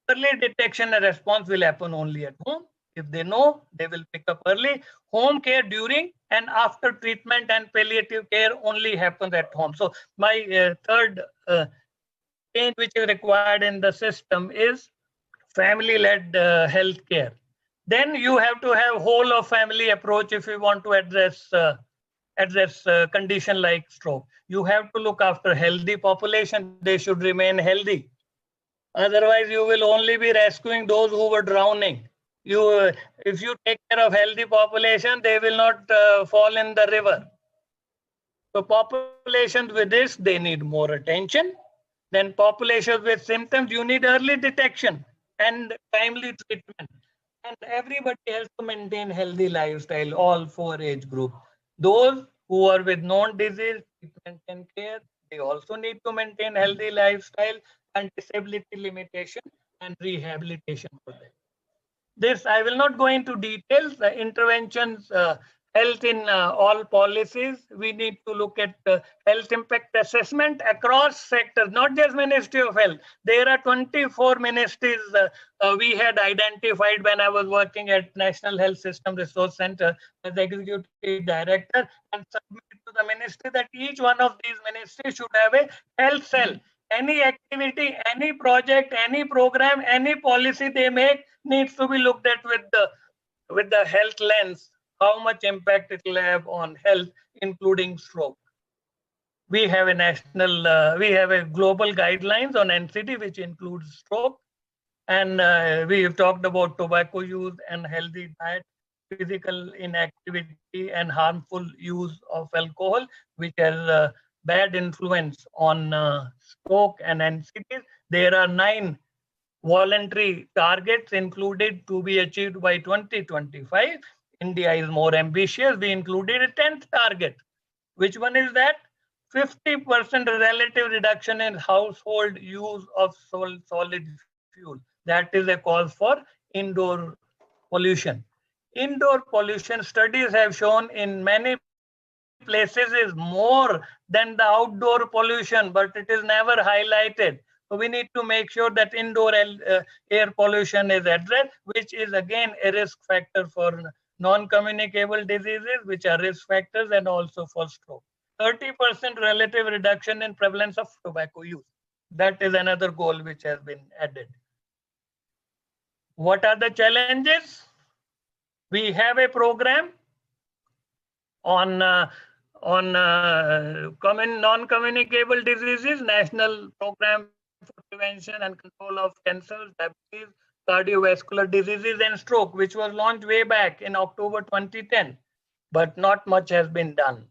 Early detection and response will happen only at home. If they know, they will pick up early. Home care during and after treatment and palliative care only happens at home. So my third change which is required in the system is family-led health care. Then you have to have whole of family approach if you want to address condition like stroke. You have to look after healthy population. They should remain healthy. Otherwise, you will only be rescuing those who were drowning. If you take care of healthy population, they will not fall in the river. So populations with this, they need more attention. Then populations with symptoms, you need early detection and timely treatment. And everybody has to maintain healthy lifestyle, all 4 age groups. Those who are with known disease, treatment and care, they also need to maintain healthy lifestyle and disability limitation and rehabilitation for them. This, I will not go into details, the interventions, health in all policies. We need to look at health impact assessment across sectors, not just Ministry of Health. There are 24 ministries we had identified when I was working at National Health System Resource Center as Executive Director, and submitted to the ministry that each one of these ministries should have a health cell. Any activity, any project, any program, any policy they make needs to be looked at with the health lens, how much impact it will have on health, including stroke. We have a global guidelines on NCD, which includes stroke. And we have talked about tobacco use and healthy diet, physical inactivity and harmful use of alcohol, which has bad influence on stroke and NCDs. There are 9 voluntary targets included to be achieved by 2025. India is more ambitious. We included a 10th target. Which one is that? 50% relative reduction in household use of solid fuel. That is a cause for indoor pollution. Indoor pollution studies have shown in many places is more than the outdoor pollution, but it is never highlighted. So we need to make sure that indoor air pollution is addressed, which is again a risk factor for non-communicable diseases, which are risk factors, and also for stroke. 30% relative reduction in prevalence of tobacco use. That is another goal which has been added. What are the challenges? We have a program on non-communicable diseases, National Program for Prevention and Control of Cancer, Diabetes, Cardiovascular Diseases, and Stroke, which was launched way back in October 2010, but not much has been done.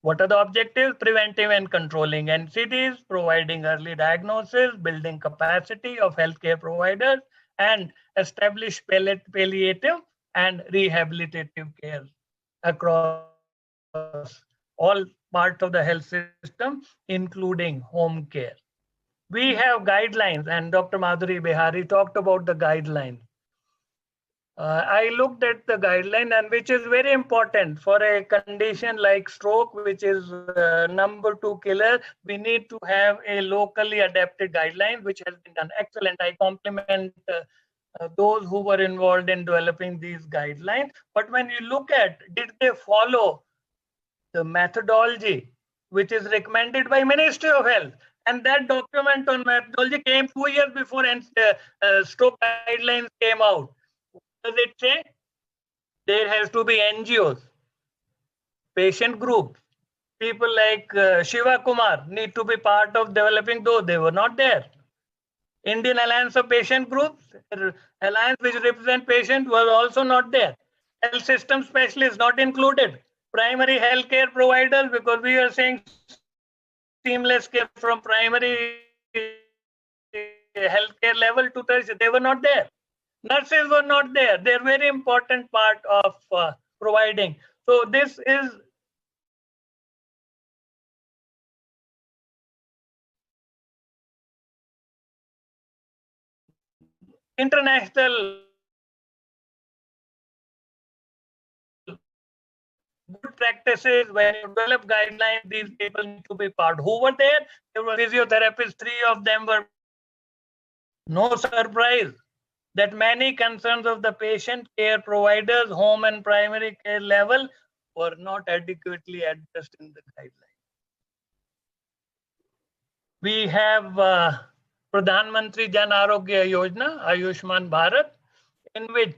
What are the objectives? Preventive and controlling NCDs, providing early diagnosis, building capacity of healthcare providers, and establish palliative and rehabilitative care across all parts of the health system, including home care. We have guidelines, and Dr. Madhuri Behari talked about the guidelines. I looked at the guideline, and which is very important for a condition like stroke, which is number 2 killer. We need to have a locally adapted guideline, which has been done excellent. I compliment those who were involved in developing these guidelines. But when you look at, did they follow the methodology which is recommended by Ministry of Health? And that document on methodology came 2 years before stroke guidelines came out. Does it say? There has to be NGOs, patient groups, people like Sivakumar need to be part of developing those. They were not there. Indian Alliance of Patient Groups, alliance which represent patients, was also not there. Health system specialists not included. Primary healthcare providers, because we are saying seamless care from primary healthcare level to tertiary, they were not there. Nurses were not there. They're a very important part of providing. So this is international good practices. When you develop guidelines, these people need to be part. Who were there? There were physiotherapists. 3 of them were. No surprise that many concerns of the patient care providers, home and primary care level, were not adequately addressed in the guidelines. We have Pradhan Mantri Jan Arogya Yojana, Ayushman Bharat, in which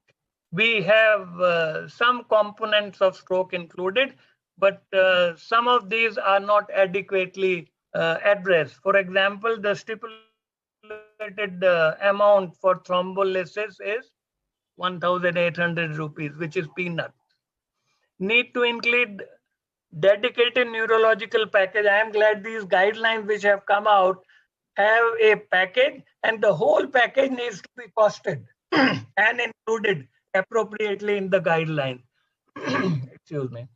we have some components of stroke included, but some of these are not adequately addressed. For example, the stipulated amount for thrombolysis is 1,800 rupees, which is peanut. Need to include dedicated neurological package. I am glad these guidelines which have come out have a package, and the whole package needs to be costed and included appropriately in the guideline. Excuse me.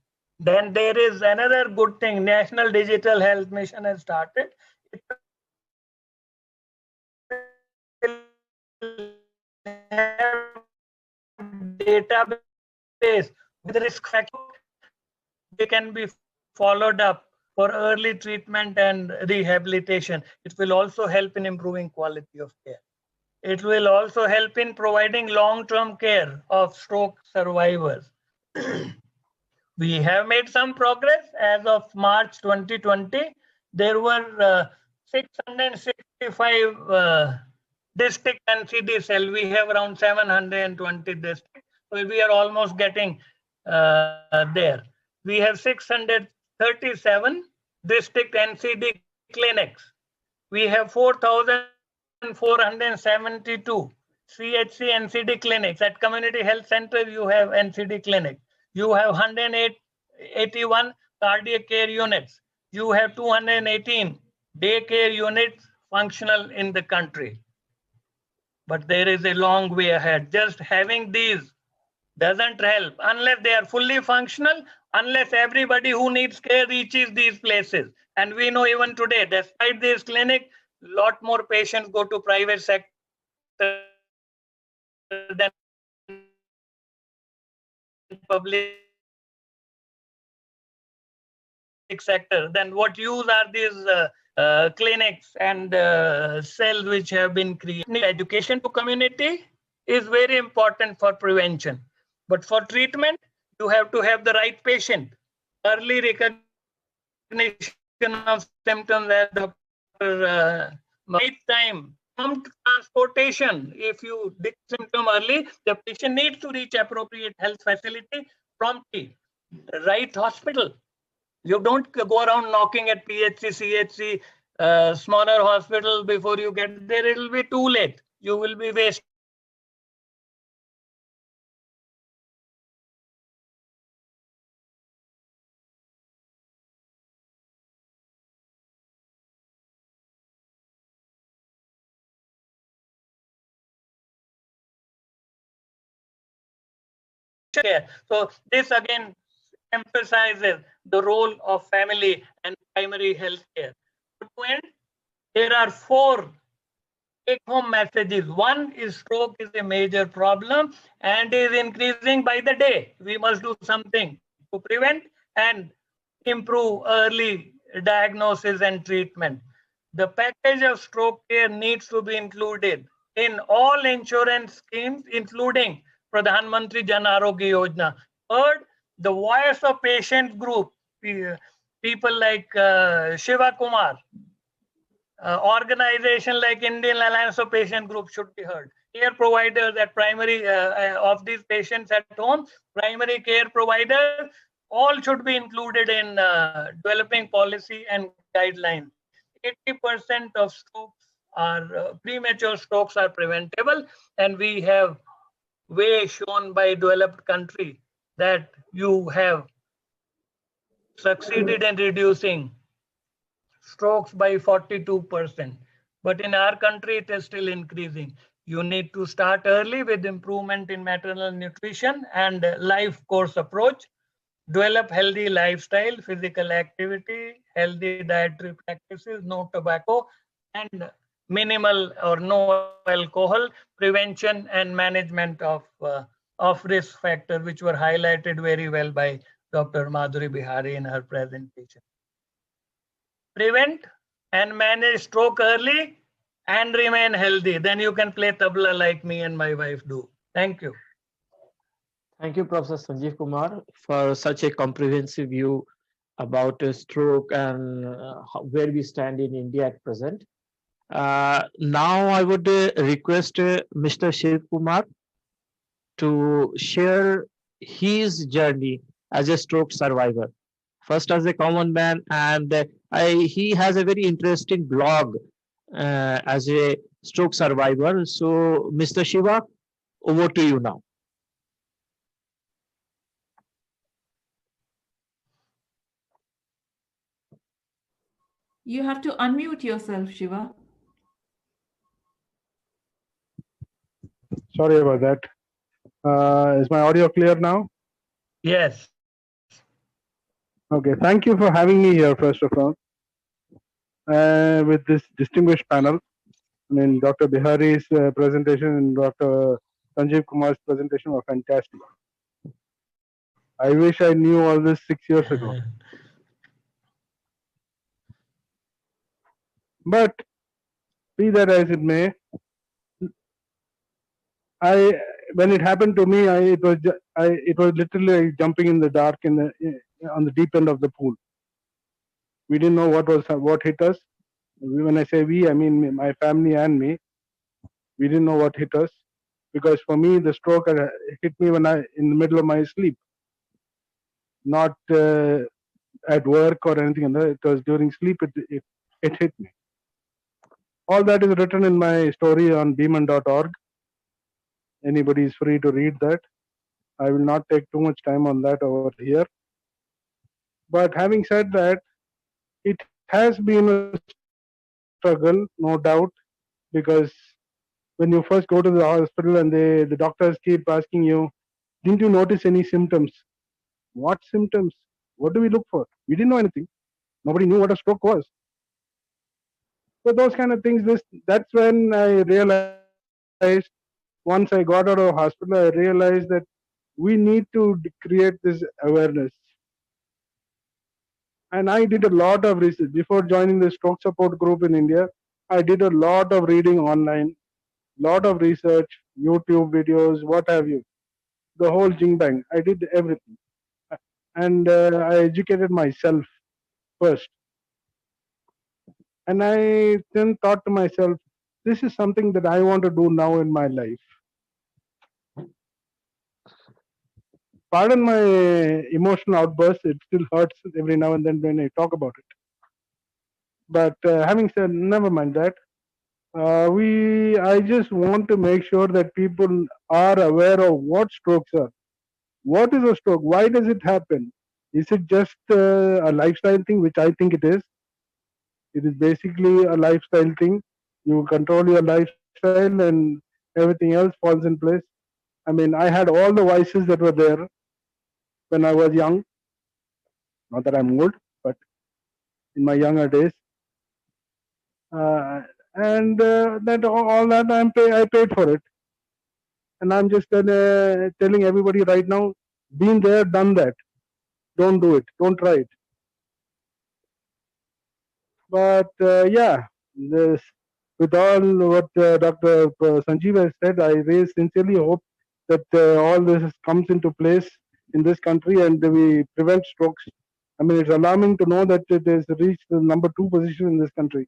Then there is another good thing. National Digital Health Mission has started. It will have database with risk factors. They can be followed up for early treatment and rehabilitation. It will also help in improving quality of care. It will also help in providing long-term care of stroke survivors. We have made some progress. As of March 2020, there were 665 district NCD cell. We have around 720 districts. So we are almost getting there. We have 637 district NCD clinics. We have 4,472 CHC NCD clinics. At community health center, you have NCD clinic. You have 181 cardiac care units. You have 218 day care units functional in the country. But there is a long way ahead. Just having these doesn't help unless they are fully functional, unless everybody who needs care reaches these places. And we know even today, despite this clinic, a lot more patients go to private sector than public sector. Then what use are these clinics and cells which have been created? Education to community is very important for prevention. But for treatment, you have to have the right patient. Early recognition of symptoms, as Dr. Right time, prompt transportation. If you detect symptom early, the patient needs to reach appropriate health facility promptly. The right hospital. You don't go around knocking at PHC, CHC, smaller hospital before you get there. It will be too late. You will be wasting time. So right hospital, care. So this again emphasizes the role of family and primary health care. To end, there are 4 take-home messages. One is stroke is a major problem and is increasing by the day. We must do something to prevent and improve early diagnosis and treatment. The package of stroke care needs to be included in all insurance schemes, including Pradhan Mantri Jan Arogya Yojana. Third, the voice of patient group, people like Sivakumar, organization like Indian Alliance of Patient Groups should be heard. Care providers at primary of these patients at home, primary care providers, all should be included in developing policy and guidelines. 80% of strokes are premature strokes are preventable, and we have way shown by developed country that you have succeeded in reducing strokes by 42%. But in our country, it is still increasing. You need to start early with improvement in maternal nutrition and life course approach. Develop healthy lifestyle, physical activity, healthy dietary practices, no tobacco, and minimal or no alcohol, prevention and management of risk factor, which were highlighted very well by Dr. Madhuri Behari in her presentation. Prevent and manage stroke early and remain healthy. Then you can play tabla like me and my wife do. Thank you. Thank you, Professor Sanjiv Kumar, for such a comprehensive view about stroke and where we stand in India at present. Now I would request Mr. Shiv Kumar to share his journey as a stroke survivor. First as a common man, and he has a very interesting blog as a stroke survivor. So, Mr. Shiva, over to you now. You have to unmute yourself, Shiva. Sorry about that. Is my audio clear now? Yes. Okay, thank you for having me here, first of all, with this distinguished panel. I mean, Dr. Behari's presentation and Dr. Sanjiv Kumar's presentation were fantastic. I wish I knew all this 6 years ago. But be that as it may, when it happened to me, it was literally like jumping in the dark on the deep end of the pool. We didn't know what hit us. When I say we, I mean my family and me. We didn't know what hit us, because for me the stroke hit me in the middle of my sleep, not at work or anything. It was during sleep. It hit me. All that is written in my story on beeman.org. Anybody is free to read that. I will not take too much time on that over here. But having said that, it has been a struggle, no doubt, because when you first go to the hospital and the doctors keep asking you, didn't you notice any symptoms? What symptoms? What do we look for? We didn't know anything. Nobody knew what a stroke was. So those kind of things, that's when I realized, once I got out of hospital, I realized that we need to create this awareness. And I did a lot of research. Before joining the stroke support group in India, I did a lot of reading online, lot of research, YouTube videos, what have you. the whole jing bang. I did everything, and I educated myself first. And I then thought to myself, this is something that I want to do now in my life. Pardon my emotional outburst, it still hurts every now and then when I talk about it. But having said, never mind that. I just want to make sure that people are aware of what strokes are. What is a stroke? Why does it happen? Is it just a lifestyle thing, which I think it is? It is basically a lifestyle thing. You control your lifestyle and everything else falls in place. I mean, I had all the vices that were there when I was young. Not that I'm old, but in my younger days. Uh, and that all that I paid for it. And I'm just telling everybody right now, been there, done that. Don't do it. Don't try it. But yeah, this, with all what Dr. Sanjiv has said, I really sincerely hope that all this comes into place in this country and we prevent strokes. I mean, it's alarming to know that it has reached the number 2 position in this country.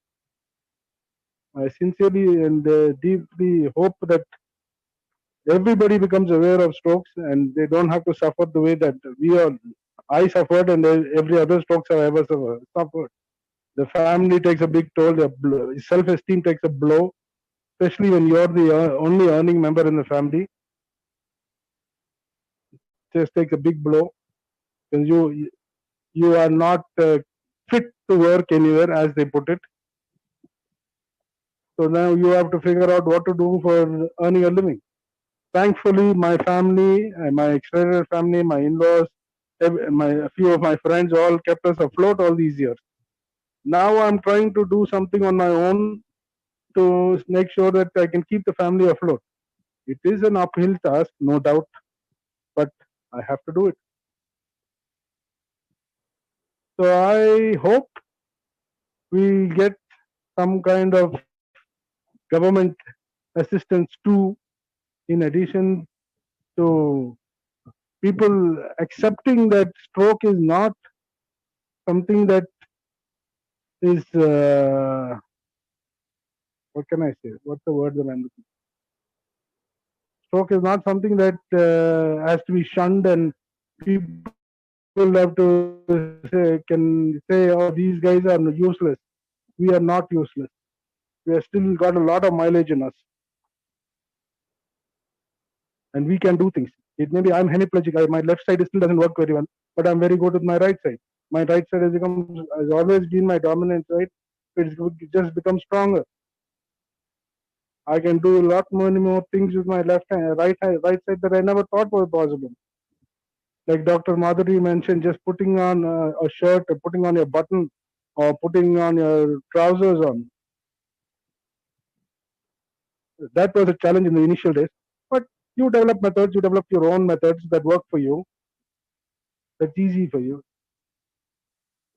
I sincerely and deeply hope that everybody becomes aware of strokes and they don't have to suffer the way that I suffered and every other strokes have ever suffered. The family takes a big toll, self-esteem takes a blow, especially when you're the only earning member in the family. Just takes a big blow because you are not fit to work anywhere, as they put it. So now you have to figure out what to do for earning a living. Thankfully, my family, my extended family, my in-laws, a few of my friends all kept us afloat all these years. Now I'm trying to do something on my own to make sure that I can keep the family afloat. It is an uphill task, no doubt, but I have to do it. So I hope we get some kind of government assistance too, in addition to people accepting that stroke is not something that is, what can I say? What's the word that I'm looking for? Stroke is not something that has to be shunned and people have to can say, oh, these guys are useless. We are not useless. We have still got a lot of mileage in us. And we can do things. It maybe I'm hemiplegic. My left side still doesn't work very well, but I'm very good with my right side. My right side has always been my dominant side. It's just become stronger. I can do a lot many more things with my left hand, right side that I never thought were possible. Like Dr. Madhuri mentioned, just putting on a shirt, or putting on your button, or putting on your trousers on. That was a challenge in the initial days. But you develop methods, you develop your own methods that work for you. That's easy for you.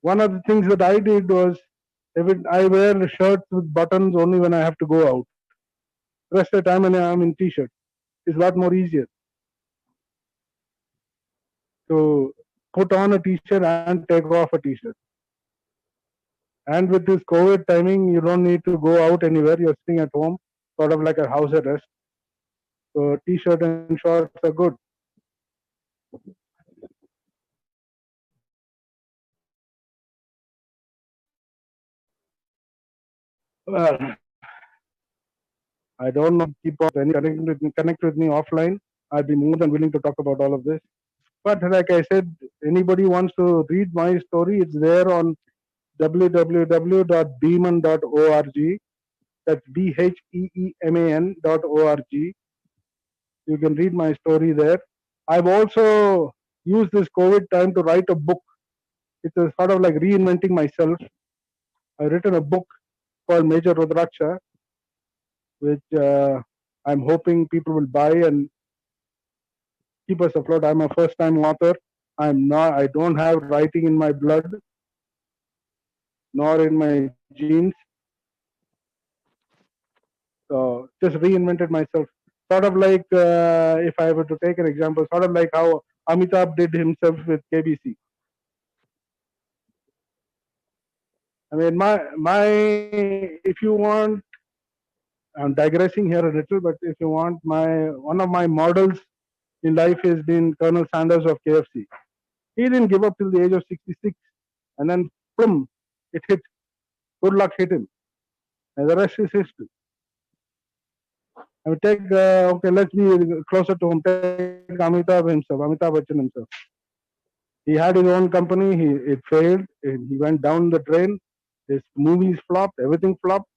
One of the things that I did was, I wear shirts with buttons only when I have to go out. Rest of the time when I'm in t-shirt. It's a lot more easier to put on a t-shirt and take off a t-shirt. And with this COVID timing, you don't need to go out anywhere. You're sitting at home, sort of like a house arrest. So t-shirt and shorts are good. Well, I don't know. Keep on connect with me offline. I'd be more than willing to talk about all of this. But like I said, anybody wants to read my story, it's there on www.beeman.org. That's BHEEMAN.org. You can read my story there. I've also used this COVID time to write a book. It's a sort of like reinventing myself. I've written a book called Major Rudraksha, which I'm hoping people will buy and keep us afloat. I'm a first-time author. I don't have writing in my blood, nor in my genes. So just reinvented myself. Sort of like, if I were to take an example, sort of like how Amitabh did himself with KBC. I mean, if you want, I'm digressing here a little, but if you want, one of my models in life has been Colonel Sanders of KFC. He didn't give up till the age of 66, and then boom, it hit. Good luck hit him, and the rest is history. I mean, take okay, let's be closer to home. Take Amitabh Bachchan himself. He had his own company. It failed. He went down the drain. His movies flopped. Everything flopped.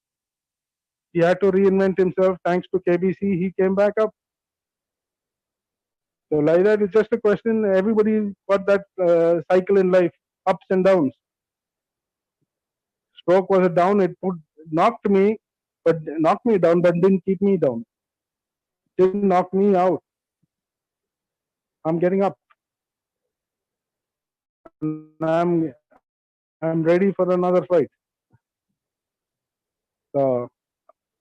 He had to reinvent himself. Thanks to KBC, he came back up. So like that, it's just a question. Everybody got that cycle in life, ups and downs. Stroke was a down. It knocked me down, but didn't keep me down. Didn't knock me out. I'm getting up. And I'm ready for another fight. So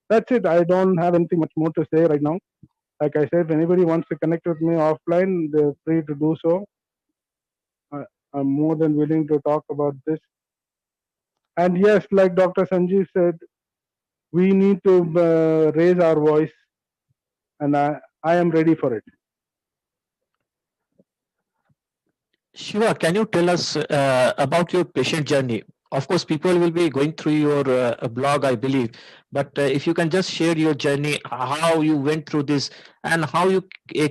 that's it. I don't have anything much more to say right now. Like I said, if anybody wants to connect with me offline, they're free to do so. I'm more than willing to talk about this. And yes, like Dr. Sanjiv said, we need to raise our voice, and I am ready for it. Shiva, can you tell us about your patient journey? Of course, people will be going through your blog, I believe, but if you can just share your journey, how you went through this, and how you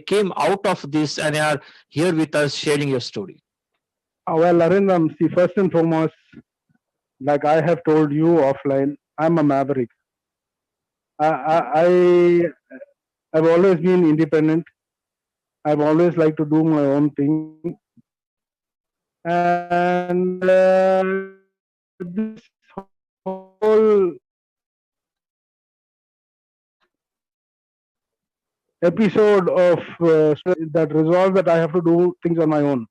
came out of this, and are here with us sharing your story. Well, Arindam, see, first and foremost, like I have told you offline, I'm a maverick. I've always been independent. I've always liked to do my own thing. And this whole episode of that resolved that I have to do things on my own.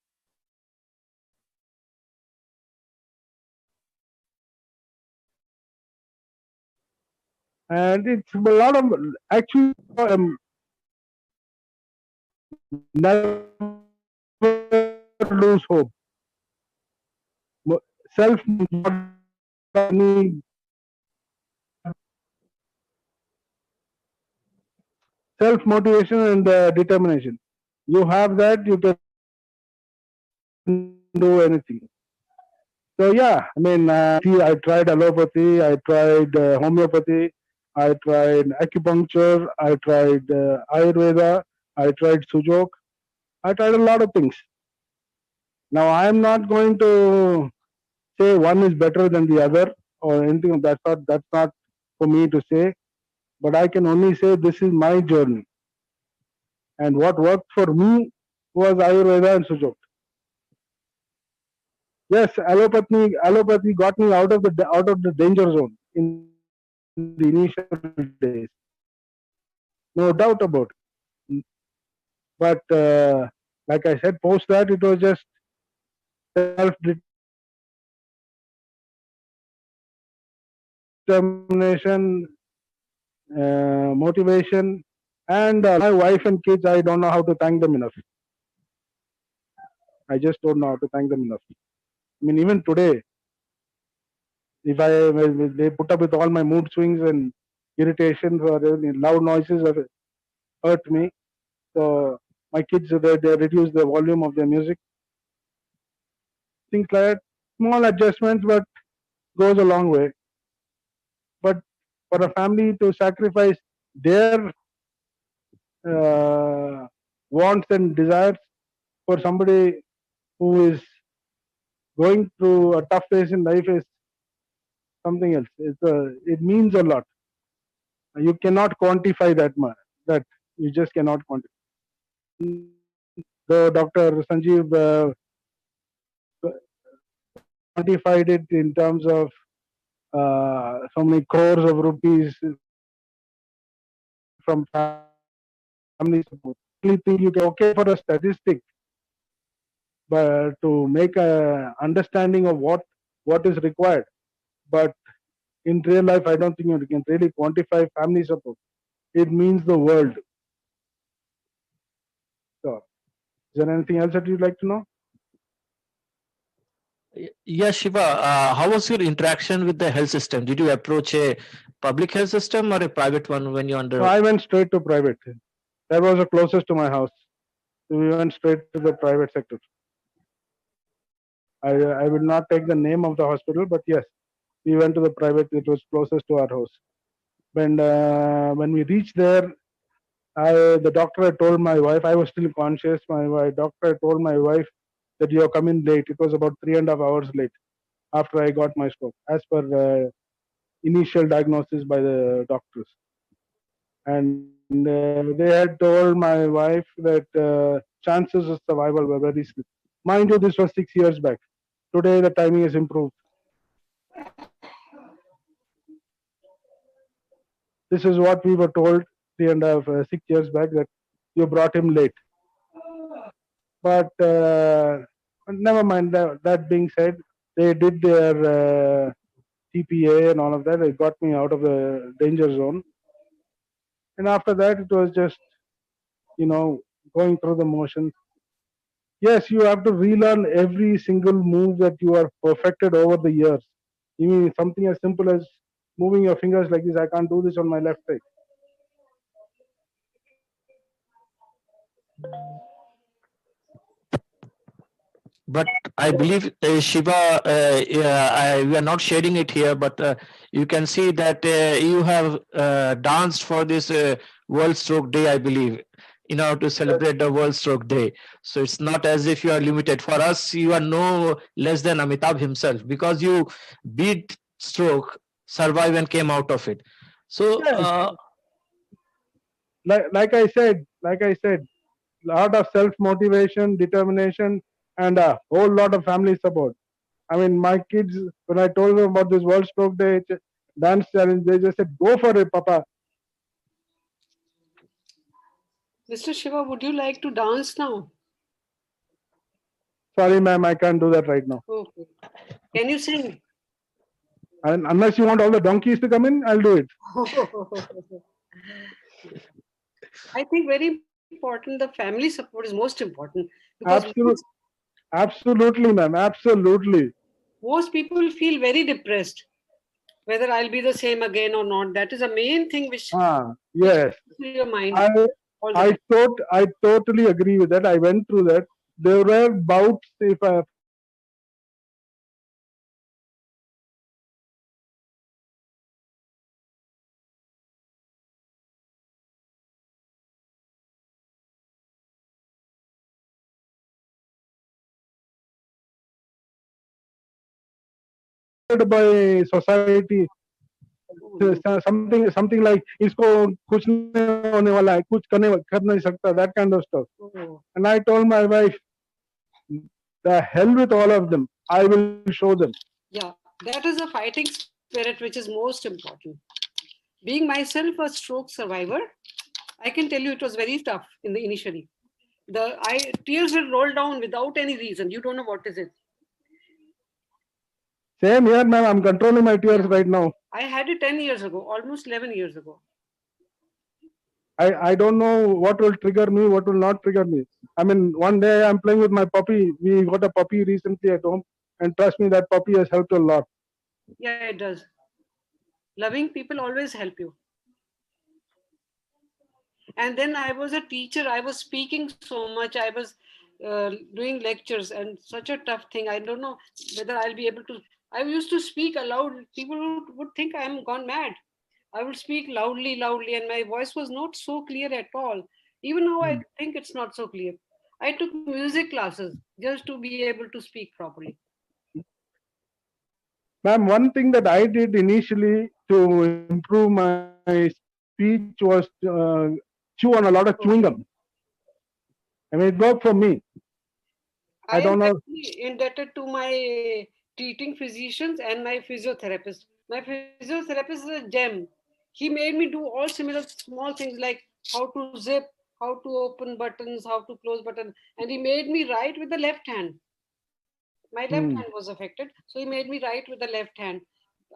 And it's a lot of, actually, never lose hope. Self motivation and determination. You have that, you can do anything. So yeah, I mean, I tried allopathy, I tried homeopathy, I tried acupuncture, I tried Ayurveda, I tried Sujok, I tried a lot of things. Now I am not going to say one is better than the other or anything of that sort. That's not for me to say. But I can only say this is my journey. And what worked for me was Ayurveda and Sujok. Yes, allopathy got me out of the danger zone in the initial days. No doubt about it. But like I said, post that it was just self-determination, motivation, and my wife and kids. I don't know how to thank them enough. I just don't know how to thank them enough. I mean, even today, if they put up with all my mood swings and irritations or loud noises hurt me. So my kids, they reduce the volume of their music. Things like that. Small adjustments, but goes a long way. But for a family to sacrifice their wants and desires for somebody who is going through a tough phase in life is something else. It means a lot. You cannot quantify that much. That you just cannot quantify. The Dr. Sanjiv quantified it in terms of so many crores of rupees from family support. I think you can okay for a statistic, but to make a understanding of what is required. But in real life, I don't think you can really quantify family support. It means the world. Is there anything else that you'd like to know? Yeah, Shiva, how was your interaction with the health system? Did you approach a public health system or a private one when you So under? I went straight to private. That was the closest to my house. So we went straight to the private sector. I will not take the name of the hospital, but yes, we went to the private. It was closest to our house. When we reached there, the doctor had told my wife, I was still conscious. Doctor had told my wife that you have come in late. It was about 3.5 hours late after I got my stroke, as per initial diagnosis by the doctors. And they had told my wife that chances of survival were very slim. Mind you, this was 6 years back. Today, the timing has improved. This is what we were told 6 years back, that you brought him late. But never mind. That being said, they did their TPA and all of that. It got me out of the danger zone. And after that, it was just, going through the motions. Yes, you have to relearn every single move that you are perfected over the years. Even something as simple as moving your fingers like this. I can't do this on my left side. But I believe, Shiva, we are not sharing it here, but you can see that you have danced for this World Stroke Day, I believe, in order to celebrate the World Stroke Day. So it's not as if you are limited. For us, you are no less than Amitabh himself, because you beat stroke, survive, and came out of it. So, Yes. Like I said, lot of self-motivation, determination, and a whole lot of family support. I mean, my kids, when I told them about this World Stroke Day dance challenge, they just said, "Go for it, Papa." Mr. Shiva, would you like to dance now? Sorry, ma'am, I can't do that right now. Okay. Can you sing? And unless you want all the donkeys to come in, I'll do it. I think very important, the family support is most important, because Absolutely, ma'am. Absolutely. most people feel very depressed, whether I'll be the same again or not. That is the main thing which Yes. to your mind. I totally agree with that. I went through that. There were bouts, if I by society, something like इसको कुछ नहीं होने वाला है, कुछ कर नहीं सकता, that kind of stuff. And I told my wife, the hell with all of them. I will show them. Yeah, that is a fighting spirit which is most important. Being myself a stroke survivor, I can tell you it was very tough initially. Tears will roll down without any reason. You don't know what is it. Same here, ma'am. I'm controlling my tears right now. I had it 10 years ago, almost 11 years ago. I don't know what will trigger me, what will not trigger me. I mean, one day I'm playing with my puppy. We got a puppy recently at home, and trust me, that puppy has helped a lot. Yeah, it does. Loving people always help you. And then I was a teacher. I was speaking so much. I was doing lectures, and such a tough thing. I don't know whether I'll be able to. I used to speak aloud. People would think I'm gone mad. I would speak loudly, and my voice was not so clear at all. Even now, I think it's not so clear. I took music classes just to be able to speak properly. Ma'am, one thing that I did initially to improve my speech was chew on a lot of chewing gum. I mean, it worked for me. I don't know. Indebted to my treating physicians and my physiotherapist. My physiotherapist is a gem. He made me do all similar small things like how to zip, how to open buttons, how to close buttons. And he made me write with the left hand. My left hand was affected. So he made me write with the left hand.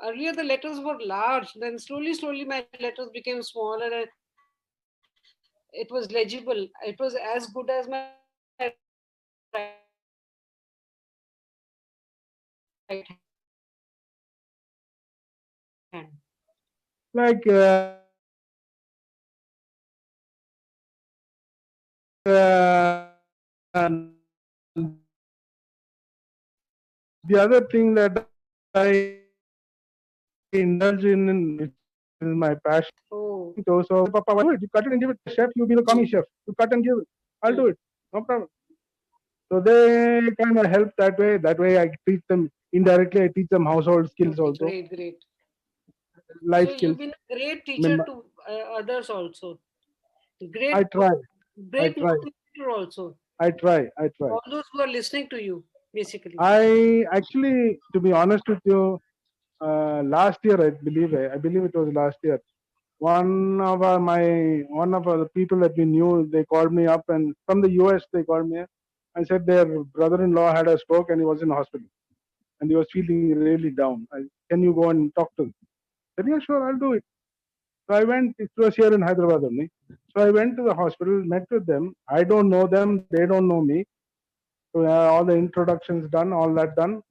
Earlier the letters were large. Then slowly my letters became smaller. And it was legible. It was as good as my writing. right hand? Like the other thing that I indulge in, which is my passion. Oh, So, Papa, why do it? You cut it and give it to the chef. You be the commie chef. You cut and give it. I'll do it. No problem. So they kind of help that way. That way, I teach them indirectly. I teach them household skills also, great, great. life So skills. you've been a great I mean, teacher to others also. I Great, try. I great try. motivator also. I try. I try. All those who are listening to you, basically. I actually, to be honest with you, last year I believe it was last year. One of the people that we knew, they called me up, and from the US they called me up and said their brother-in-law had a stroke and he was in hospital and he was feeling really down. Can you go and talk to him? I said, yeah, sure, I'll do it. So I went. It was here in Hyderabad only. So I went to the hospital, met with them. I don't know them, they don't know me. So all the introductions done, all that done.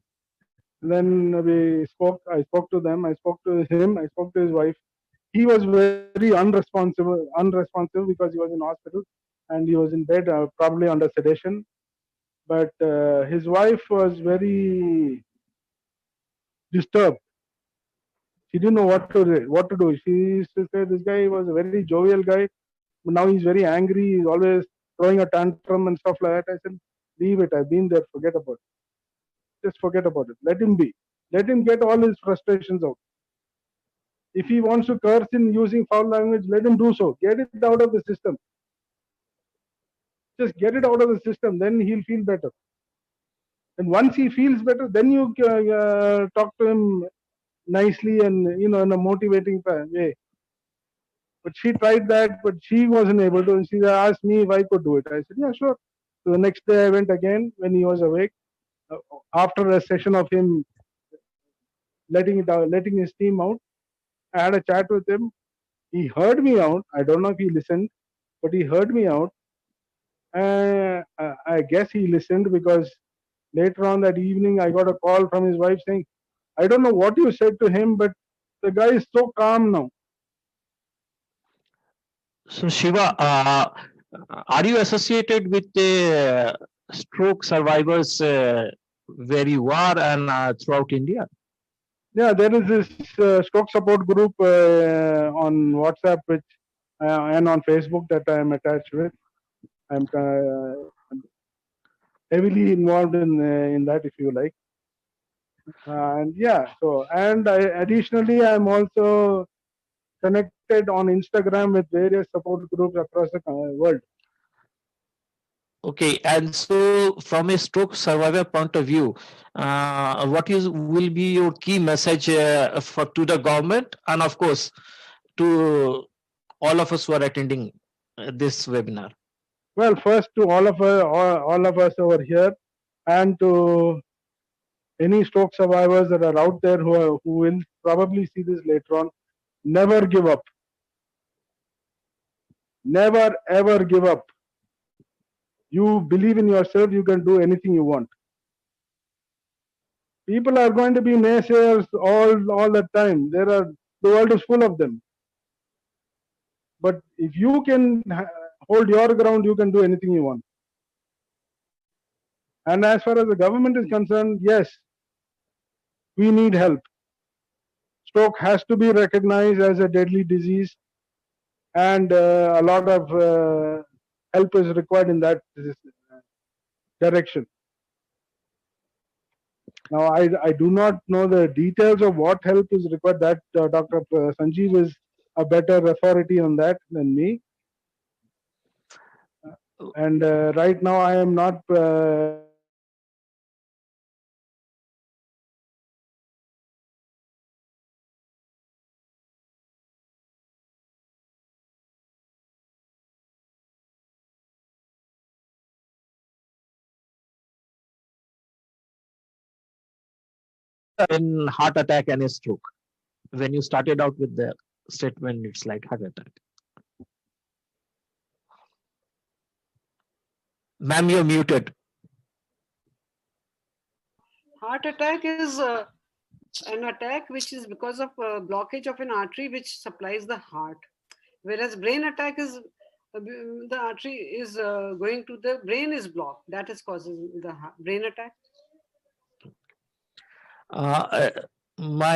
Then we spoke. I spoke to them. I spoke to him. I spoke to his wife. He was very unresponsive because he was in hospital and he was in bed, probably under sedation. But his wife was very disturbed. She didn't know what to do. She used to say this guy was a very jovial guy, but now he's very angry. He's always throwing a tantrum and stuff like that. I said, leave it. I've been there. Forget about it. Just forget about it. Let him be. Let him get all his frustrations out. If he wants to curse in using foul language, let him do so. Get it out of the system. Just get it out of the system. Then he'll feel better. And once he feels better, then you talk to him nicely and in a motivating way. But she tried that, but she wasn't able to. And she asked me if I could do it. I said, yeah, sure. So the next day I went again when he was awake. After a session of him letting it out, letting his steam out, I had a chat with him. He heard me out. I don't know if he listened, but he heard me out. I guess he listened because later on that evening I got a call from his wife saying, I don't know what you said to him, but the guy is so calm now. So Shiva, are you associated with the stroke survivors where you are and throughout India? Yeah, there is this stroke support group on WhatsApp and on Facebook that I am attached with. I'm heavily involved in that, if you like. And yeah, additionally, I'm also connected on Instagram with various support groups across the world. Okay, and so from a stroke survivor point of view, will be your key message to the government and of course to all of us who are attending this webinar? Well, first to all of us over here, and to any stroke survivors that are out there who will probably see this later on, never give up. Never ever give up. You believe in yourself, you can do anything you want. People are going to be naysayers all the time. The world is full of them. But if you can hold your ground, you can do anything you want. And as far as the government is concerned, yes, we need help. Stroke has to be recognized as a deadly disease, and a lot of help is required in that direction. Now, I do not know the details of what help is required. That Dr. Sanjiv is a better authority on that than me. And right now, I am not. In heart attack and a stroke, when you started out with the statement, it's like heart attack. Ma'am, you're muted. Heart attack is an attack which is because of blockage of an artery which supplies the heart. Whereas brain attack is the artery is going to the brain is blocked. That is causing the brain attack. My